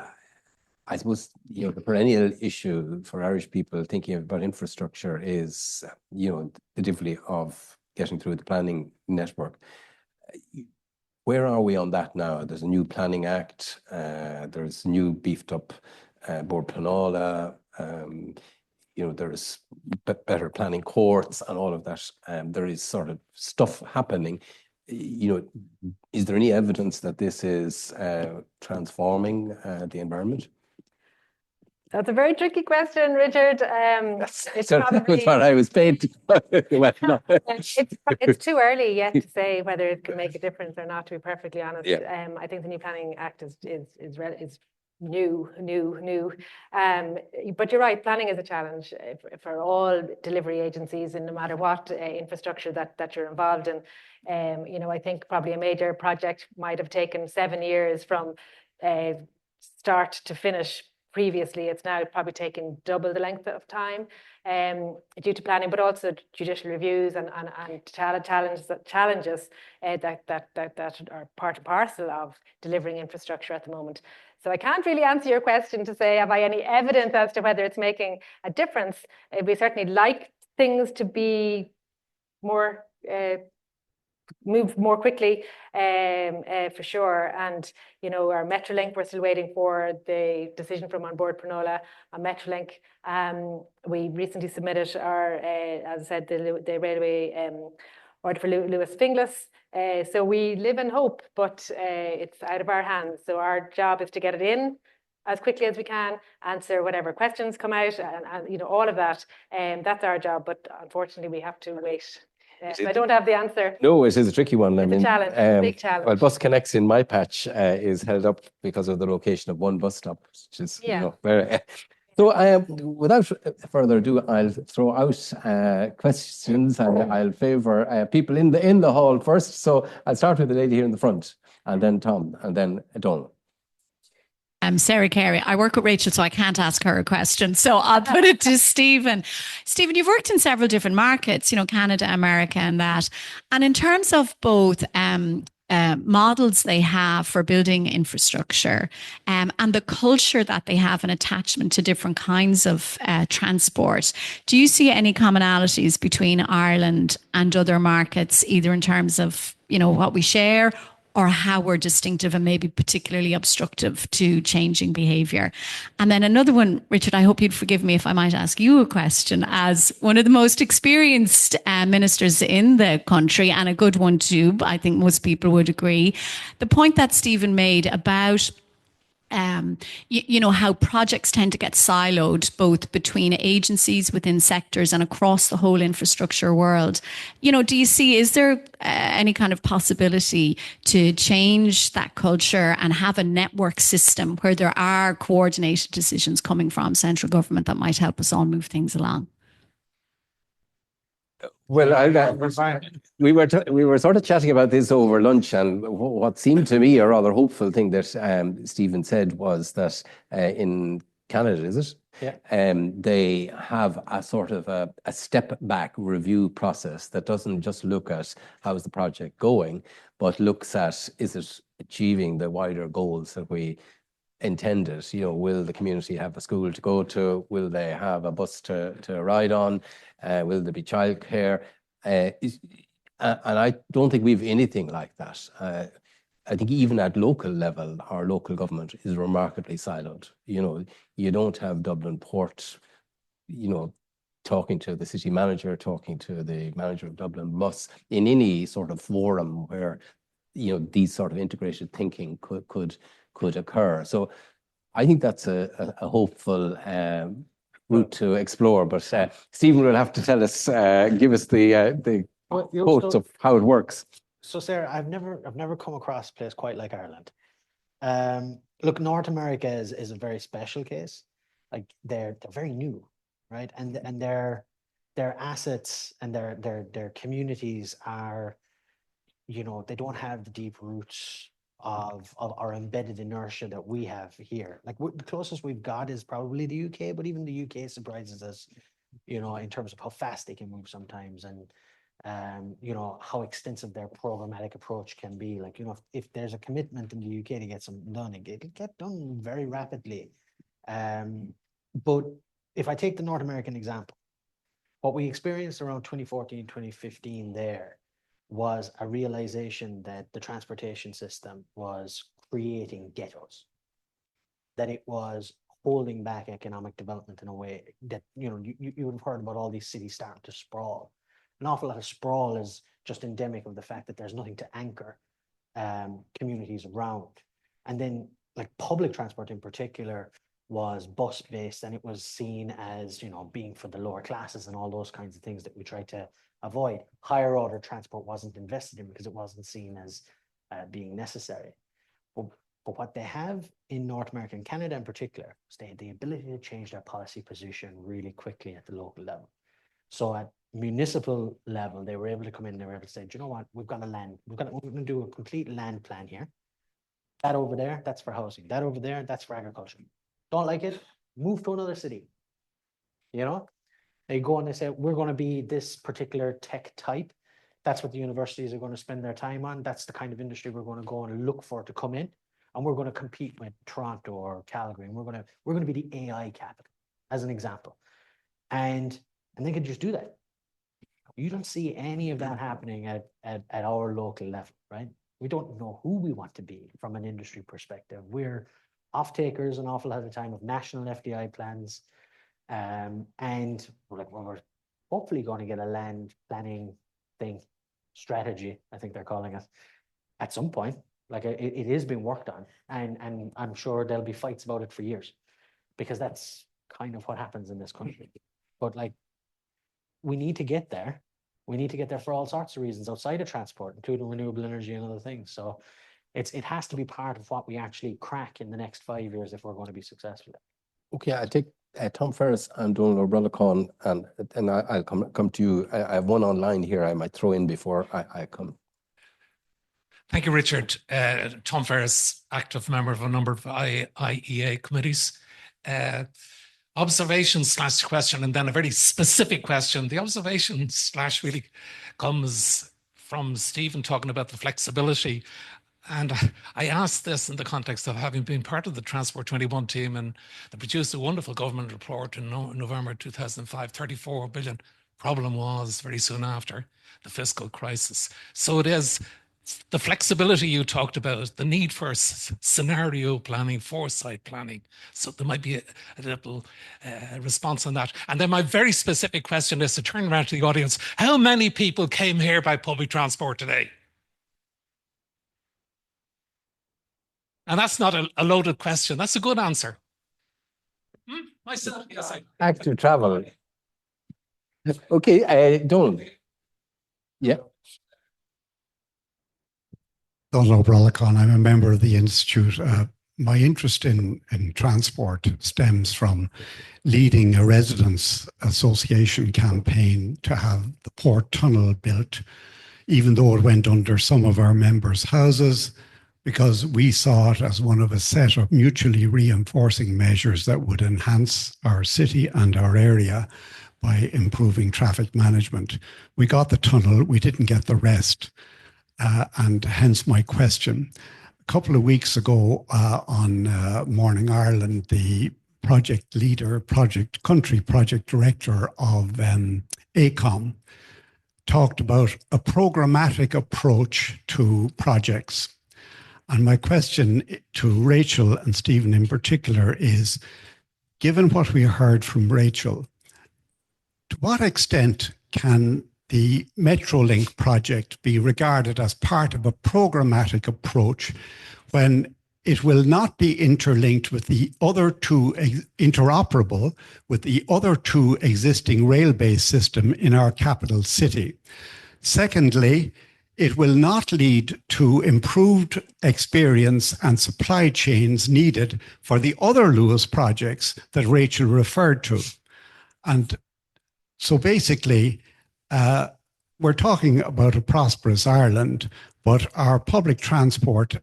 I suppose, the perennial issue for Irish people thinking about infrastructure is, the difficulty of getting through the planning network. Where are we on that now? There's a new planning act, there's new beefed up Board Pleanála, there's better planning courts and all of that. There is sort of stuff happening. Is there any evidence that this is transforming the environment? That's a very tricky question, Richard. It's probably what I was paid to. it's too early yet to say whether it can make a difference or not, to be perfectly honest. Yeah. I think the new Planning Act is new. But you're right, planning is a challenge for all delivery agencies, and no matter what infrastructure that you're involved in. I think probably a major project might have taken 7 years from start to finish. Previously, it's now probably taking double the length of time due to planning, but also judicial reviews and challenges that are part and parcel of delivering infrastructure at the moment. So I can't really answer your question to say, have I any evidence as to whether it's making a difference? We certainly like things to be more move more quickly, for sure. And, you know, our Metrolink, we're still waiting for the decision from On Board Prinola on Metrolink. We recently submitted our, as I said, the railway order for Lewis Finglas. So we live in hope, but it's out of our hands. So our job is to get it in as quickly as we can, answer whatever questions come out, and you know, all of that. That's our job, but unfortunately we have to wait. So I don't have the answer. No, it is a tricky one. It's a challenge, big challenge. Well, Bus Connects in my patch is held up because of the location of one bus stop, which is, you know, very... So without further ado, I'll throw out questions, and I'll favour people in the hall first. So I'll start with the lady here in the front, and then Tom, and then Donald. I'm Sarah Carey. I work with Rachel, so I can't ask her a question. So I'll put it to Stephen. Stephen, you've worked in several different markets, you know, Canada, America, and that. And in terms of both models they have for building infrastructure and the culture that they have an attachment to different kinds of transport, do you see any commonalities between Ireland and other markets, either in terms of, you know, what we share or how we're distinctive and maybe particularly obstructive to changing behaviour? And then another one, Richard, I hope you'd forgive me if I might ask you a question as one of the most experienced ministers in the country, and a good one too, I think most people would agree. The point that Stephen made about you know, how projects tend to get siloed both between agencies, within sectors, and across the whole infrastructure world. You know, do you see, is there any kind of possibility to change that culture and have a network system where there are coordinated decisions coming from central government that might help us all move things along? Well, we were sort of chatting about this over lunch, and what seemed to me a rather hopeful thing that Stephen said was that in Canada, is it? Yeah. They have a sort of a step back review process that doesn't just look at how's the project going, but looks at, is it achieving the wider goals that we intended? You know, will the community have a school to go to? Will they have a bus to ride on? Will there be childcare? And I don't think we've anything like that. I think even at local level, our local government is remarkably siloed. You know, you don't have Dublin Port, you know, talking to the city manager, talking to the manager of Dublin Bus in any sort of forum where, you know, these sort of integrated thinking could occur. So I think that's a hopeful route to explore. But Stephen will have to tell us, give us the quotes of how it works. So Sarah, I've never come across a place quite like Ireland. Look, North America is a very special case. Like they're very new, right? And their assets and their communities are, you know, they don't have the deep roots of our embedded inertia that we have here. Like the closest we've got is probably the UK, but even the UK surprises us, you know, in terms of how fast they can move sometimes, and you know, how extensive their programmatic approach can be. Like, you know, if there's a commitment in the UK to get something done, it'll get done very rapidly. But if I take the North American example, what we experienced around 2014, 2015 there was a realization that the transportation system was creating ghettos, that it was holding back economic development in a way that, you know, you would have heard about all these cities starting to sprawl. An awful lot of sprawl is just endemic of the fact that there's nothing to anchor communities around. And then, like, public transport in particular was bus based, and it was seen as, you know, being for the lower classes and all those kinds of things that we tried to avoid. Higher order transport wasn't invested in because it wasn't seen as being necessary. But what they have in North America and Canada in particular is they had the ability to change their policy position really quickly at the local level. So at municipal level, they were able to come in, they were able to say, do you know what, we're going to do a complete land plan here. That over there, that's for housing. That over there, that's for agriculture. Don't like it? Move to another city. You know? They go and they say, we're going to be this particular tech type. That's what the universities are going to spend their time on. That's the kind of industry we're going to go and look for to come in. And we're going to compete with Toronto or Calgary. And we're going to be the AI capital, as an example. And they could just do that. You don't see any of that happening at our local level, right? We don't know who we want to be from an industry perspective. We're off-takers an awful lot of the time of national FDI plans. And we're hopefully going to get a land planning thing, strategy, I think they're calling it, at some point. Like it is being worked on, and I'm sure there'll be fights about it for years, because that's kind of what happens in this country. But like, we need to get there. We need to get there for all sorts of reasons outside of transport, including renewable energy and other things. So it has to be part of what we actually crack in the next 5 years if we're going to be successful. Okay, I take Tom Ferris and Donal O'Brien, and I'll come to you. I have one online here I might throw in before I come. Thank you, Richard. Tom Ferris, active member of a number of IEA committees. Observation / question, and then a very specific question. The observation / really comes from Stephen talking about the flexibility. And I asked this in the context of having been part of the Transport 21 team, and they produced a wonderful government report in November 2005, 34 billion. Problem was very soon after the fiscal crisis. So it is the flexibility you talked about, the need for scenario planning, foresight planning. So there might be a little response on that. And then my very specific question is to turn around to the audience. How many people came here by public transport today? And that's not a loaded question. That's a good answer. Myself, yes. Active travel. Okay, Donal. Yeah. Donal O'Brien, I'm a member of the Institute. My interest in transport stems from leading a residents' association campaign to have the port tunnel built, even though it went under some of our members' houses, because we saw it as one of a set of mutually reinforcing measures that would enhance our city and our area by improving traffic management. We got the tunnel, we didn't get the rest. And hence my question. A couple of weeks ago on Morning Ireland, the project leader, country project director of AECOM talked about a programmatic approach to projects. And my question to Rachel and Stephen in particular is, given what we heard from Rachel, to what extent can the Metrolink project be regarded as part of a programmatic approach when it will not be interlinked with the other two, interoperable with the other two existing rail-based system in our capital city? Secondly, it will not lead to improved experience and supply chains needed for the other Lewis projects that Rachel referred to. And so basically, we're talking about a prosperous Ireland, but our public transport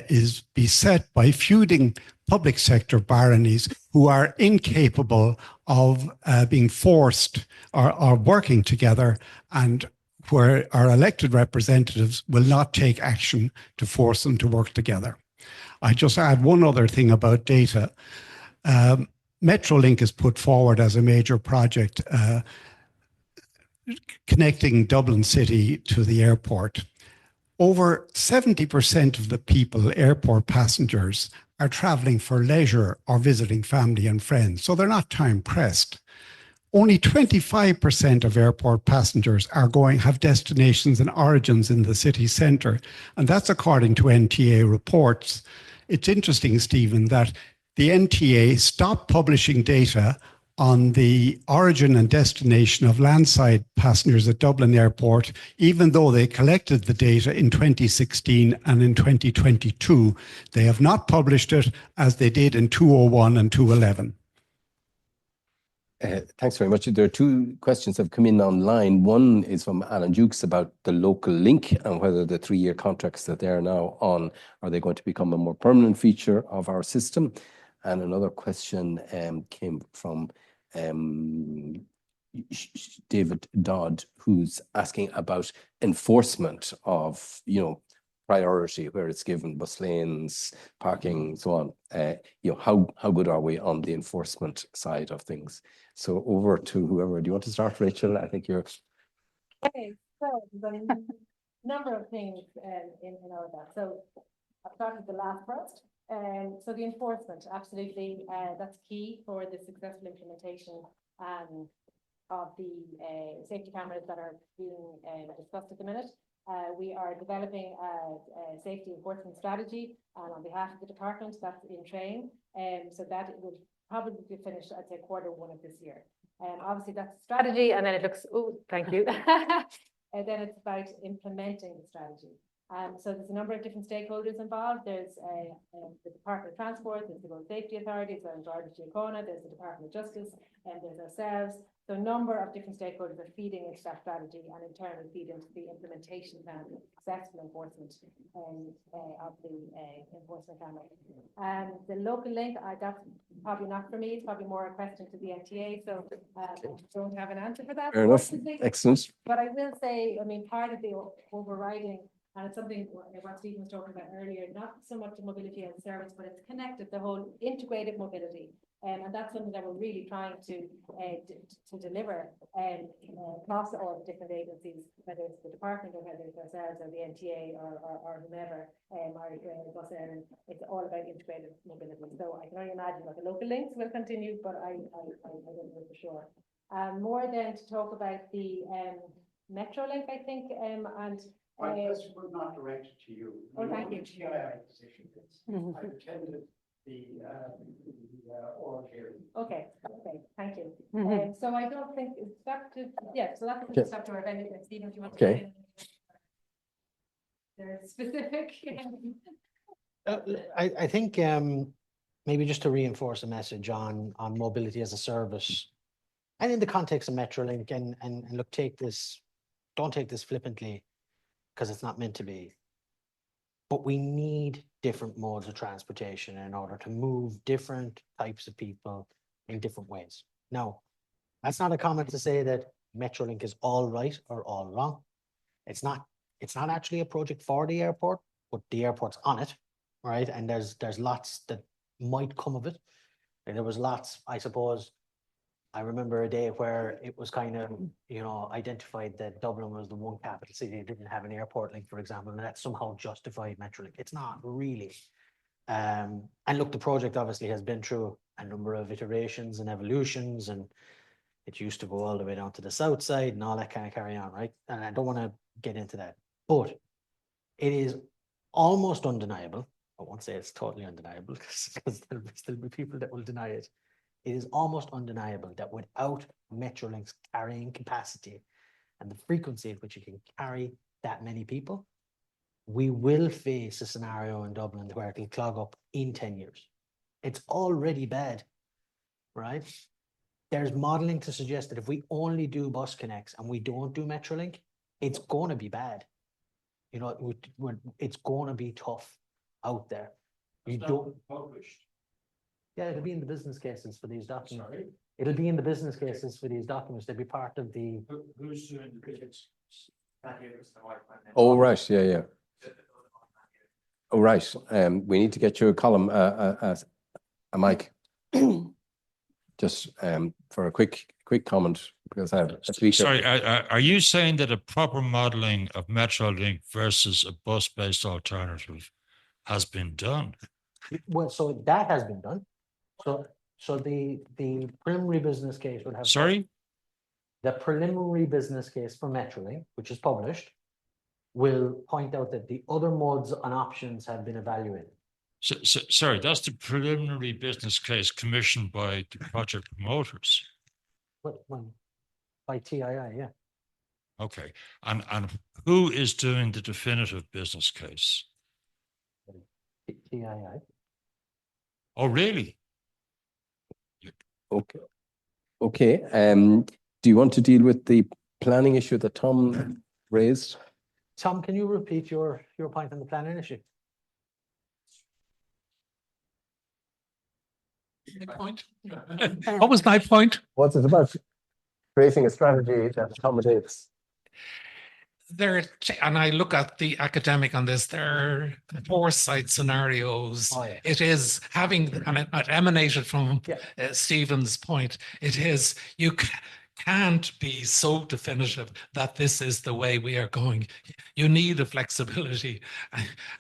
is beset by feuding public sector baronies who are incapable of being forced or working together, and where our elected representatives will not take action to force them to work together. I just add one other thing about data. Metrolink is put forward as a major project connecting Dublin City to the airport. Over 70% of the people, airport passengers, are traveling for leisure or visiting family and friends, so they're not time pressed. Only 25% of airport passengers have destinations and origins in the city centre, and that's according to NTA reports. It's interesting, Stephen, that the NTA stopped publishing data on the origin and destination of landside passengers at Dublin Airport, even though they collected the data in 2016 and in 2022. They have not published it as they did in 2001 and 2011. Thanks very much. There are two questions that have come in online. One is from Alan Dukes about the local link and whether the 3-year contracts that they're now on, are they going to become a more permanent feature of our system? And another question came from David Dodd, who's asking about enforcement of, priority where it's given, bus lanes, parking, so on. How good are we on the enforcement side of things? So over to whoever. Do you want to start, Rachel? I think you're... Okay, so there's a number of things in all of that. So I'll start with the last first. So the enforcement, absolutely, that's key for the successful implementation of the safety cameras that are being discussed at the minute. We are developing a safety enforcement strategy, and on behalf of the department, that's in train. So that will probably be finished, I'd say, Q1 of this year. Obviously, that's strategy, and then it looks. Oh, thank you. And then it's about implementing the strategy. So there's a number of different stakeholders involved. There's the Department of Transport, there's the Road Safety Authority, there's Garda Síochána, there's the Department of Justice, and there's ourselves. So a number of different stakeholders are feeding into that strategy, and in turn will feed into the implementation plan, successful enforcement of the enforcement camera. The local link, that's probably not for me. It's probably more a question to the NTA. So I don't have an answer for that. Fair enough. Excellent. But I will say, I mean, part of the overriding, and it's something what Stephen was talking about earlier, not so much the mobility as a service, but it's connected, the whole integrated mobility. And that's something that we're really trying to deliver across all the different agencies, whether it's the department or whether it's ourselves or the NTA or whomever, Bus Ireland. It's all about integrated mobility. So I can only imagine that the local links will continue, but I don't know for sure. More than to talk about the Metrolink, I think, and my question was not directed to you. Oh, thank you. TII position is. I attended the oral hearing. Okay, thank you. So I don't think it's up to, so that's Okay. up to our vendor. Stephen, if you want Okay. to. They're specific. I think maybe just to reinforce a message on mobility as a service, and in the context of Metrolink, and look, don't take this flippantly, because it's not meant to be. But we need different modes of transportation in order to move different types of people in different ways. Now, that's not a comment to say that Metrolink is all right or all wrong. It's not actually a project for the airport, but the airport's on it, right? And there's lots that might come of it. And there was lots, I suppose. I remember a day where it was kind of, identified that Dublin was the one capital city that didn't have an airport link, for example, and that somehow justified Metrolink. It's not really. And look, the project obviously has been through a number of iterations and evolutions, and it used to go all the way down to the south side and all that kind of carry on, right? And I don't want to get into that, but it is almost undeniable. I won't say it's totally undeniable because there'll still be people that will deny it. It is almost undeniable that without Metrolink's carrying capacity and the frequency at which it can carry that many people, we will face a scenario in Dublin where it will clog up in 10 years. It's already bad, right? There's modeling to suggest that if we only do bus connects and we don't do Metrolink, it's going to be bad. It's going to be tough out there. You don't published. Yeah, it'll be in the business cases for these documents. Sorry? It'll be in the business cases for these documents. They'll be part of the. Who's doing the bids? Oh, right. Yeah. Oh, right. We need to get you a column, a mic. Just for a quick comment, because I have a speaker. Sorry, are you saying that a proper modelling of Metrolink versus a bus-based alternative has been done? Well, so that has been done. So the preliminary business case would have. Sorry? The preliminary business case for Metrolink, which is published, will point out that the other modes and options have been evaluated. So, sorry, that's the preliminary business case commissioned by the project promoters. By TII, yeah. Okay, and who is doing the definitive business case? TII. Oh, really? Okay. Do you want to deal with the planning issue that Tom raised? Tom, can you repeat your point on the planning issue? My point? What was my point? What's it about? Creating a strategy that accommodates. And I look at the academic on this, there are foresight scenarios. Oh, yeah. It is having, and it emanated from Stephen's point, it is, can't be so definitive that this is the way we are going. You need a flexibility,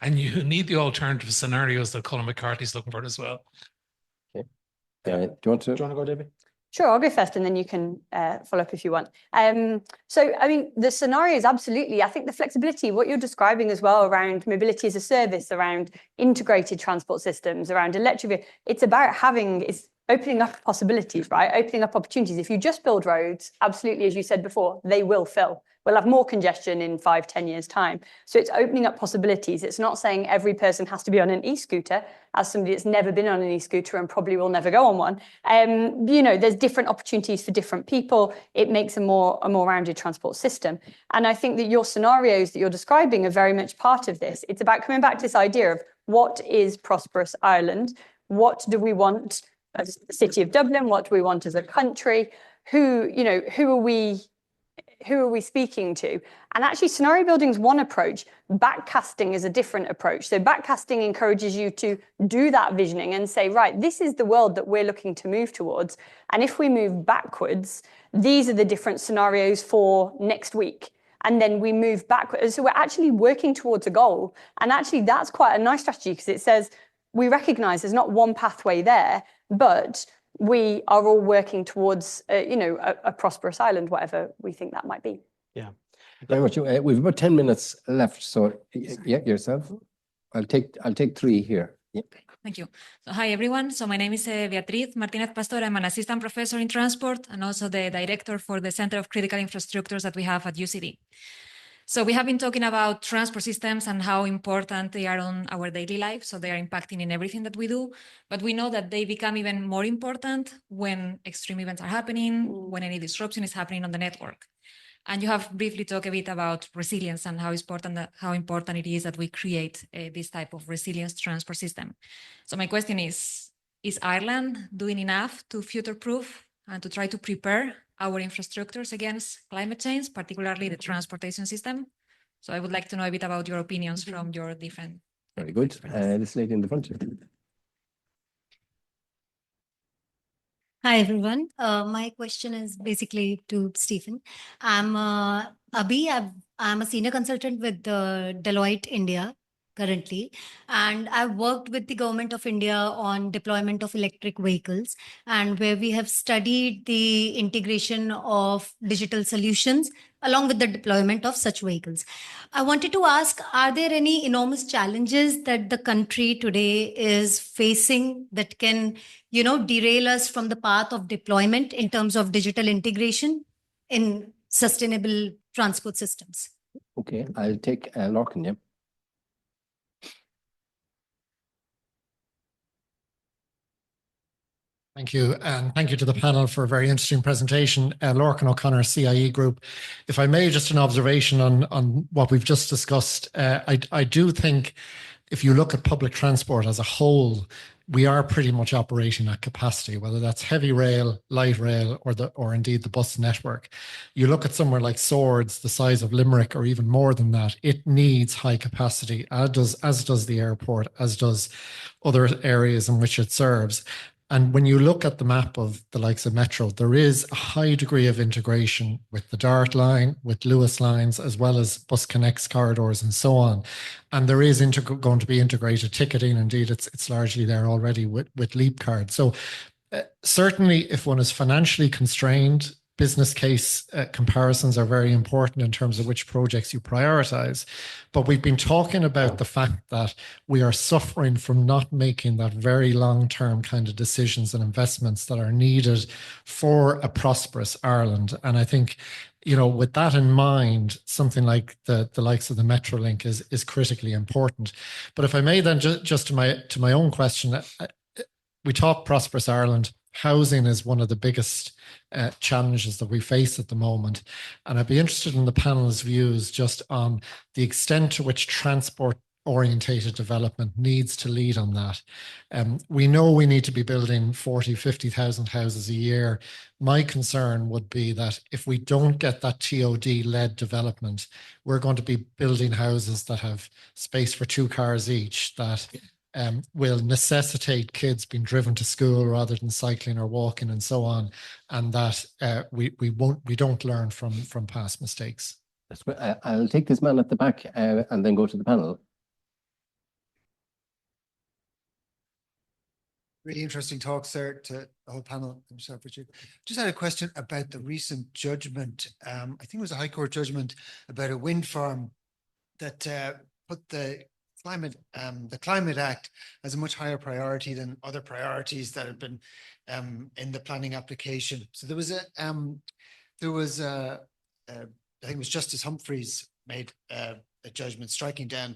and you need the alternative scenarios that Colin McCarthy's looking for as well. Okay. Do you want to go, Debbie? Sure, I'll go first and then you can follow up if you want. So, I mean, the scenarios, absolutely. I think the flexibility, what you're describing as well around mobility as a service, around integrated transport systems, around electric, it's about it's opening up possibilities, right? Opening up opportunities. If you just build roads, absolutely, as you said before, they will fill. We'll have more congestion in 5-10 years' time. So it's opening up possibilities. It's not saying every person has to be on an e-scooter. As somebody that's never been on an e-scooter and probably will never go on one, you know, there's different opportunities for different people. It makes a more rounded transport system. And I think that your scenarios that you're describing are very much part of this. It's about coming back to this idea of what is Prosperous Ireland? What do we want as the city of Dublin? What do we want as a country? Who are we speaking to? And actually, scenario building is one approach. Backcasting is a different approach. So backcasting encourages you to do that visioning and say, right, this is the world that we're looking to move towards. And if we move backwards, these are the different scenarios for next week. And then we move backwards. So we're actually working towards a goal. And actually, that's quite a nice strategy because it says we recognize there's not one pathway there, but we are all working towards, a prosperous island, whatever we think that might be. Yeah. Very much. We've about 10 minutes left. So, yeah, yourself. I'll take 3 here. Yeah. Thank you. So, hi, everyone. So my name is Beatriz Martinez Pastor. I'm an assistant professor in transport and also the director for the Center of Critical Infrastructures that we have at UCD. So we have been talking about transport systems and how important they are on our daily life. So they are impacting in everything that we do. But we know that they become even more important when extreme events are happening, when any disruption is happening on the network. And you have briefly talked a bit about resilience and how important it is that we create this type of resilience transport system. So my question is Ireland doing enough to future-proof and to try to prepare our infrastructures against climate change, particularly the transportation system? So I would like to know a bit about your opinions from your different. Very good. This lady in the front here. Hi, everyone. My question is basically to Stephen. I'm Abhi. I'm a senior consultant with Deloitte India currently, and I've worked with the Government of India on deployment of electric vehicles, and where we have studied the integration of digital solutions along with the deployment of such vehicles. I wanted to ask, are there any enormous challenges that the country today is facing that can, derail us from the path of deployment in terms of digital integration in sustainable transport systems? Okay, I'll take Lorcan, yeah. Thank you. And thank you to the panel for a very interesting presentation. Lorcan O'Connor, CIE Group. If I may, just an observation on what we've just discussed. I do think if you look at public transport as a whole, we are pretty much operating at capacity, whether that's heavy rail, light rail, or indeed the bus network. You look at somewhere like Swords, the size of Limerick, or even more than that, it needs high capacity, as does the airport, as does other areas in which it serves. And when you look at the map of the likes of Metro, there is a high degree of integration with the Dart line, with Lewis lines, as well as Bus Connects corridors and so on. And there is going to be integrated ticketing. Indeed, it's largely there already with Leap Card. So certainly if one is financially constrained, business case comparisons are very important in terms of which projects you prioritize. But we've been talking about the fact that we are suffering from not making that very long-term kind of decisions and investments that are needed for a prosperous Ireland. And I think, with that in mind, something like the likes of the Metrolink is critically important. But if I may then just to my own question, we talk Prosperous Ireland. Housing is one of the biggest challenges that we face at the moment. And I'd be interested in the panel's views just on the extent to which transport-orientated development needs to lead on that. We know we need to be building 40,000, 50,000 houses a year. My concern would be that if we don't get that TOD-led development, we're going to be building houses that have space for 2 cars each, that will necessitate kids being driven to school rather than cycling or walking and so on, and that we don't learn from past mistakes. I'll take this man at the back and then go to the panel. Really interesting talk, sir, to the whole panel. Himself, Richard. Just had a question about the recent judgment. I think it was a High Court judgment about a wind farm that put the Climate Act as a much higher priority than other priorities that have been in the planning application. So there was I think it was Justice Humphreys made a judgment striking down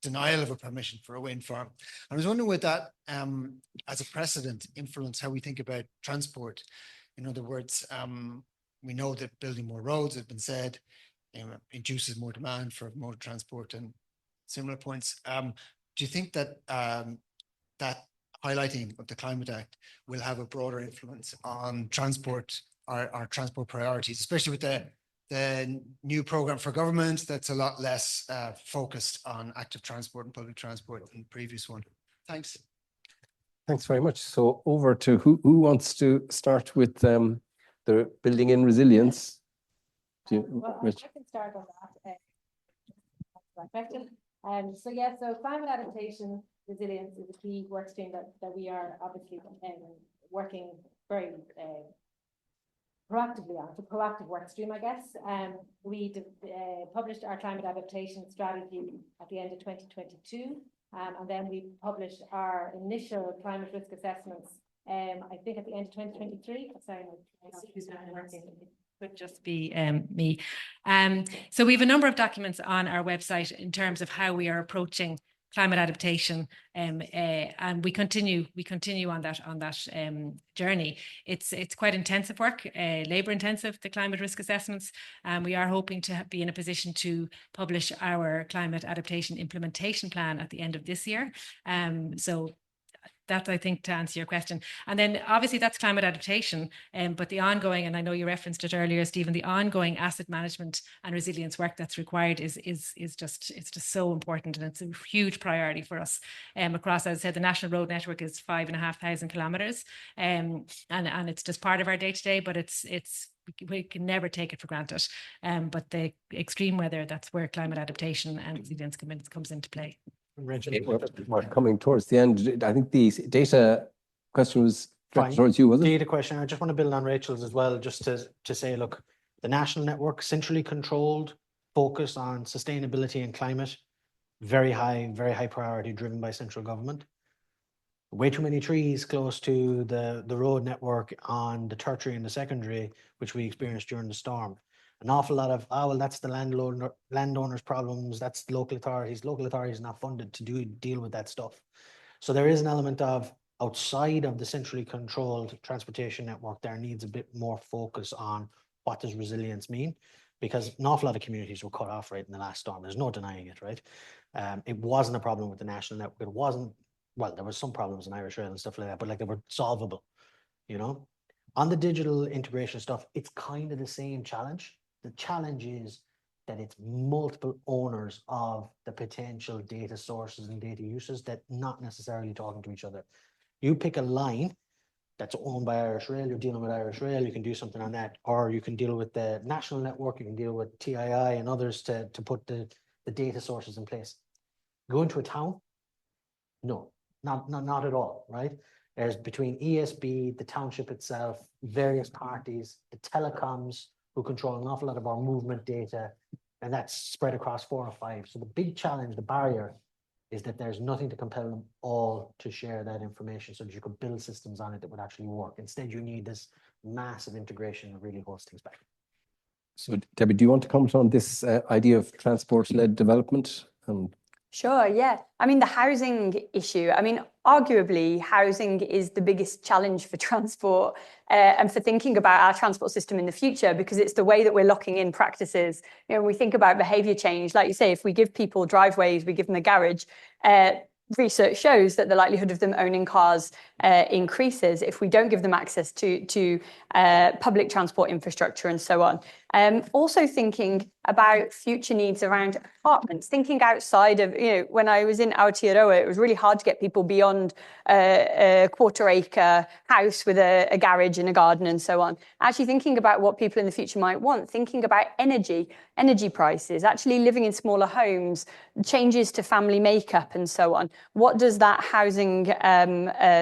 denial of a permission for a wind farm. I was wondering, would that, as a precedent, influence how we think about transport? In other words, we know that building more roads, has been said, induces more demand for motor transport and similar points. Do you think that that highlighting of the Climate Act will have a broader influence on transport, our transport priorities, especially with the new program for government that's a lot less focused on active transport and public transport than the previous one? Thanks. Thanks very much. So over to who wants to start with the building in resilience? Well, I can start on that. So climate adaptation resilience is a key work stream that we are obviously working very proactively on. It's a proactive work stream, I guess. We published our climate adaptation strategy at the end of 2022, and then we published our initial climate risk assessments, I think at the end of 2023. Sorry, could just be me. So we have a number of documents on our website in terms of how we are approaching climate adaptation, and we continue on that journey. It's quite intensive work, labor intensive, the climate risk assessments, and we are hoping to be in a position to publish our climate adaptation implementation plan at the end of this year. So that, I think, to answer your question. And then obviously that's climate adaptation, but the ongoing, and I know you referenced it earlier, Stephen, the ongoing asset management and resilience work that's required is just so important, and it's a huge priority for us across. As I said, the national road network is 5,500 kilometers, and it's just part of our day-to-day, but we can never take it for granted. But the extreme weather, that's where climate adaptation and resilience comes into play. We're coming towards the end. I think the data question was directed towards you, was it? Data question. I just want to build on Rachel's as well, just to say, look, the national network, centrally controlled, focus on sustainability and climate, very high priority, driven by central government. Way too many trees close to the road network on the tertiary and the secondary, which we experienced during the storm. An awful lot of, well, that's the landowners' problems, that's the local authorities. Local authorities are not funded to deal with that stuff. So there is an element of, outside of the centrally controlled transportation network, there needs a bit more focus on what does resilience mean, because an awful lot of communities were cut off right in the last storm. There's no denying it, right? It wasn't a problem with the national network. It wasn't, well, there was some problems in Irish Rail and stuff like that, but like they were solvable, you know? On the digital integration stuff, it's kind of the same challenge. The challenge is that it's multiple owners of the potential data sources and data uses that not necessarily talking to each other. You pick a line that's owned by Irish Rail, you're dealing with Irish Rail, you can do something on that, or you can deal with the national network, you can deal with TII and others to put the data sources in place. Go into a town? No, not at all, right? There's between ESB, the township itself, various parties, the telecoms, who control an awful lot of our movement data, and that's spread across 4 or 5. So the big challenge, the barrier, is that there's nothing to compel them all to share that information so that you could build systems on it that would actually work. Instead, you need this massive integration that really holds things back. So Debbie, do you want to comment on this idea of transport-led development? Sure, yeah. I mean, the housing issue, I mean, arguably, housing is the biggest challenge for transport and for thinking about our transport system in the future, because it's the way that we're locking in practices. You know, when we think about behaviour change, like you say, if we give people driveways, we give them a garage, research shows that the likelihood of them owning cars increases if we don't give them access to public transport infrastructure and so on. Also thinking about future needs around apartments, thinking outside of, when I was in Aotearoa, it was really hard to get people beyond a quarter-acre house with a garage and a garden and so on. Actually thinking about what people in the future might want, thinking about energy prices, actually living in smaller homes, changes to family makeup and so on. What does that housing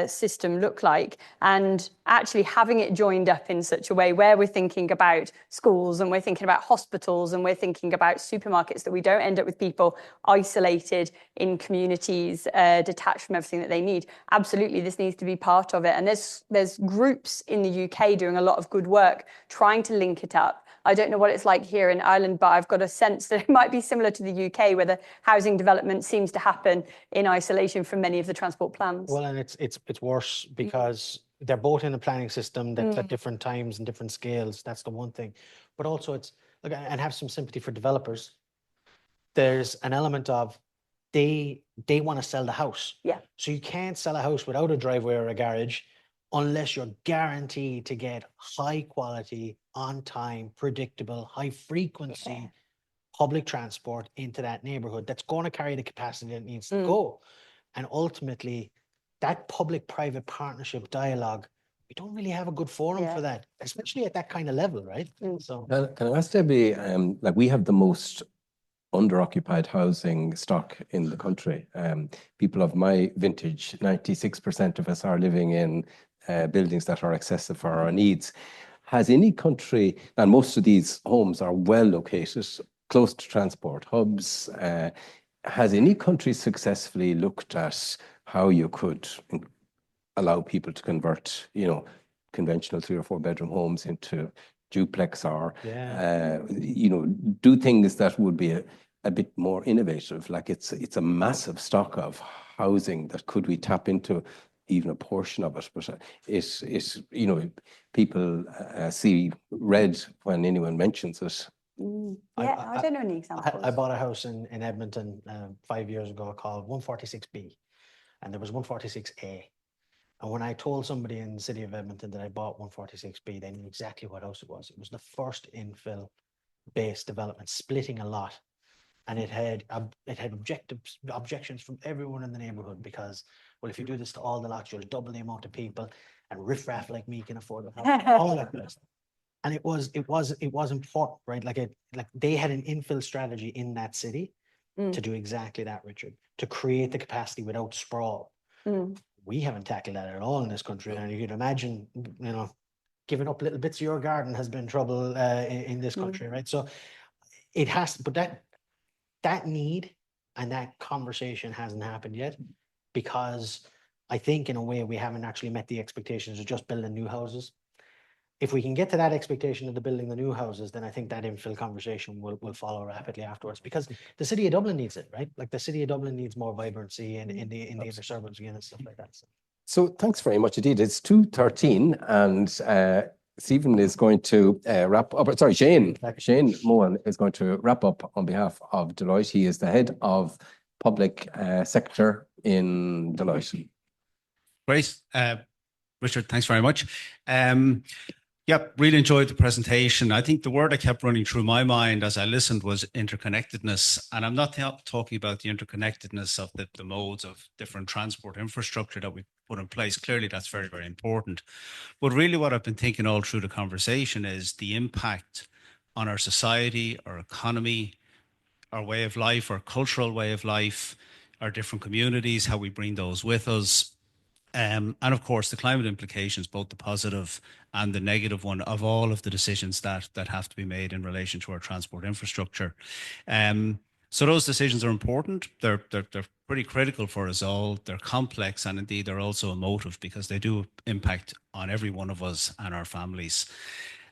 system look like? And actually having it joined up in such a way where we're thinking about schools and we're thinking about hospitals and we're thinking about supermarkets, that we don't end up with people isolated in communities, detached from everything that they need. Absolutely, this needs to be part of it. And there's groups in the UK doing a lot of good work trying to link it up. I don't know what it's like here in Ireland, but I've got a sense that it might be similar to the UK, where the housing development seems to happen in isolation from many of the transport plans. Well, and it's worse because they're both in a planning system that's at different times and different scales. That's the one thing. But also and have some sympathy for developers. There's an element of they want to sell the house. Yeah. So you can't sell a house without a driveway or a garage unless you're guaranteed to get high quality, on time, predictable, high frequency public transport into that neighborhood that's going to carry the capacity that it needs to go. And ultimately, that public-private partnership dialogue, we don't really have a good forum for that, especially at that kind of level, right? So Can I ask Debbie, we have the most under-occupied housing stock in the country. People of my vintage, 96% of us are living in buildings that are excessive for our needs. Has any country, and most of these homes are well located, close to transport hubs, has any country successfully looked at how you could allow people to convert, conventional 3 or 4 bedroom homes into duplex or, do things that would be a bit more innovative? Like it's a massive stock of housing that could we tap into even a portion of it, but it's people see red when anyone mentions it. I don't know any examples. I bought a house in Edmonton 5 years ago called 146B, and there was 146A. And when I told somebody in the city of Edmonton that I bought 146B, they knew exactly what house it was. It was the first infill-based development, splitting a lot. And it had objections from everyone in the neighborhood because, well, if you do this to all the lots, you'll double the amount of people, and riffraff like me can afford the house, all that kind of stuff. And it was important, right? Like they had an infill strategy in that city to do exactly that, Richard, to create the capacity without sprawl. We haven't tackled that at all in this country, and you can imagine, giving up little bits of your garden has been trouble in this country, right? So it has, but that need and that conversation hasn't happened yet, because I think in a way we haven't actually met the expectations of just building new houses. If we can get to that expectation of the building the new houses, then I think that infill conversation will follow rapidly afterwards, because the city of Dublin needs it, right? Like the city of Dublin needs more vibrancy in the inner suburbs again and stuff like that. So thanks very much indeed. It's 2:13 and Stephen is going to wrap up. Sorry, Shane Mohan is going to wrap up on behalf of Deloitte. He is the head of public sector in Deloitte. Great. Richard, thanks very much. Really enjoyed the presentation. I think the word that kept running through my mind as I listened was interconnectedness. And I'm not talking about the interconnectedness of the modes of different transport infrastructure that we put in place. Clearly, that's very, very important. But really what I've been thinking all through the conversation is the impact on our society, our economy, our way of life, our cultural way of life, our different communities, how we bring those with us. And of course, the climate implications, both the positive and the negative one of all of the decisions that have to be made in relation to our transport infrastructure. So those decisions are important. They're pretty critical for us all. They're complex, and indeed they're also emotive, because they do impact on every one of us and our families.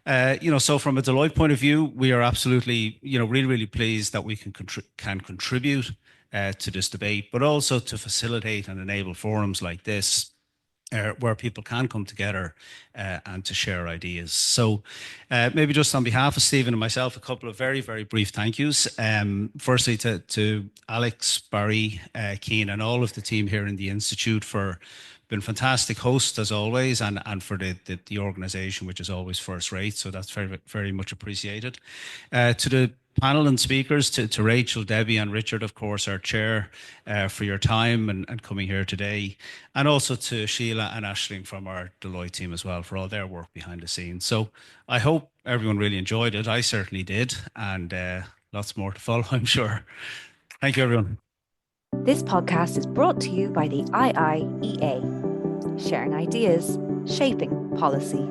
So from a Deloitte point of view, we are absolutely, really, really pleased that we can contribute to this debate, but also to facilitate and enable forums like this. where people can come together and to share ideas. So maybe just on behalf of Stephen and myself, a couple of very, very brief thank yous. Firstly to Alex, Barry, Keane and all of the team here in the Institute for been fantastic hosts as always, and for the organisation, which is always first rate. So that's very, very much appreciated. To the panel and speakers, to Rachel, Debbie and Richard, of course, our chair, for your time and coming here today. And also to Sheila and Aisling from our Deloitte team as well for all their work behind the scenes. So I hope everyone really enjoyed it. I certainly did. And lots more to follow, I'm sure. Thank you, everyone. This podcast is brought to you by the IIEA, sharing ideas, shaping policy.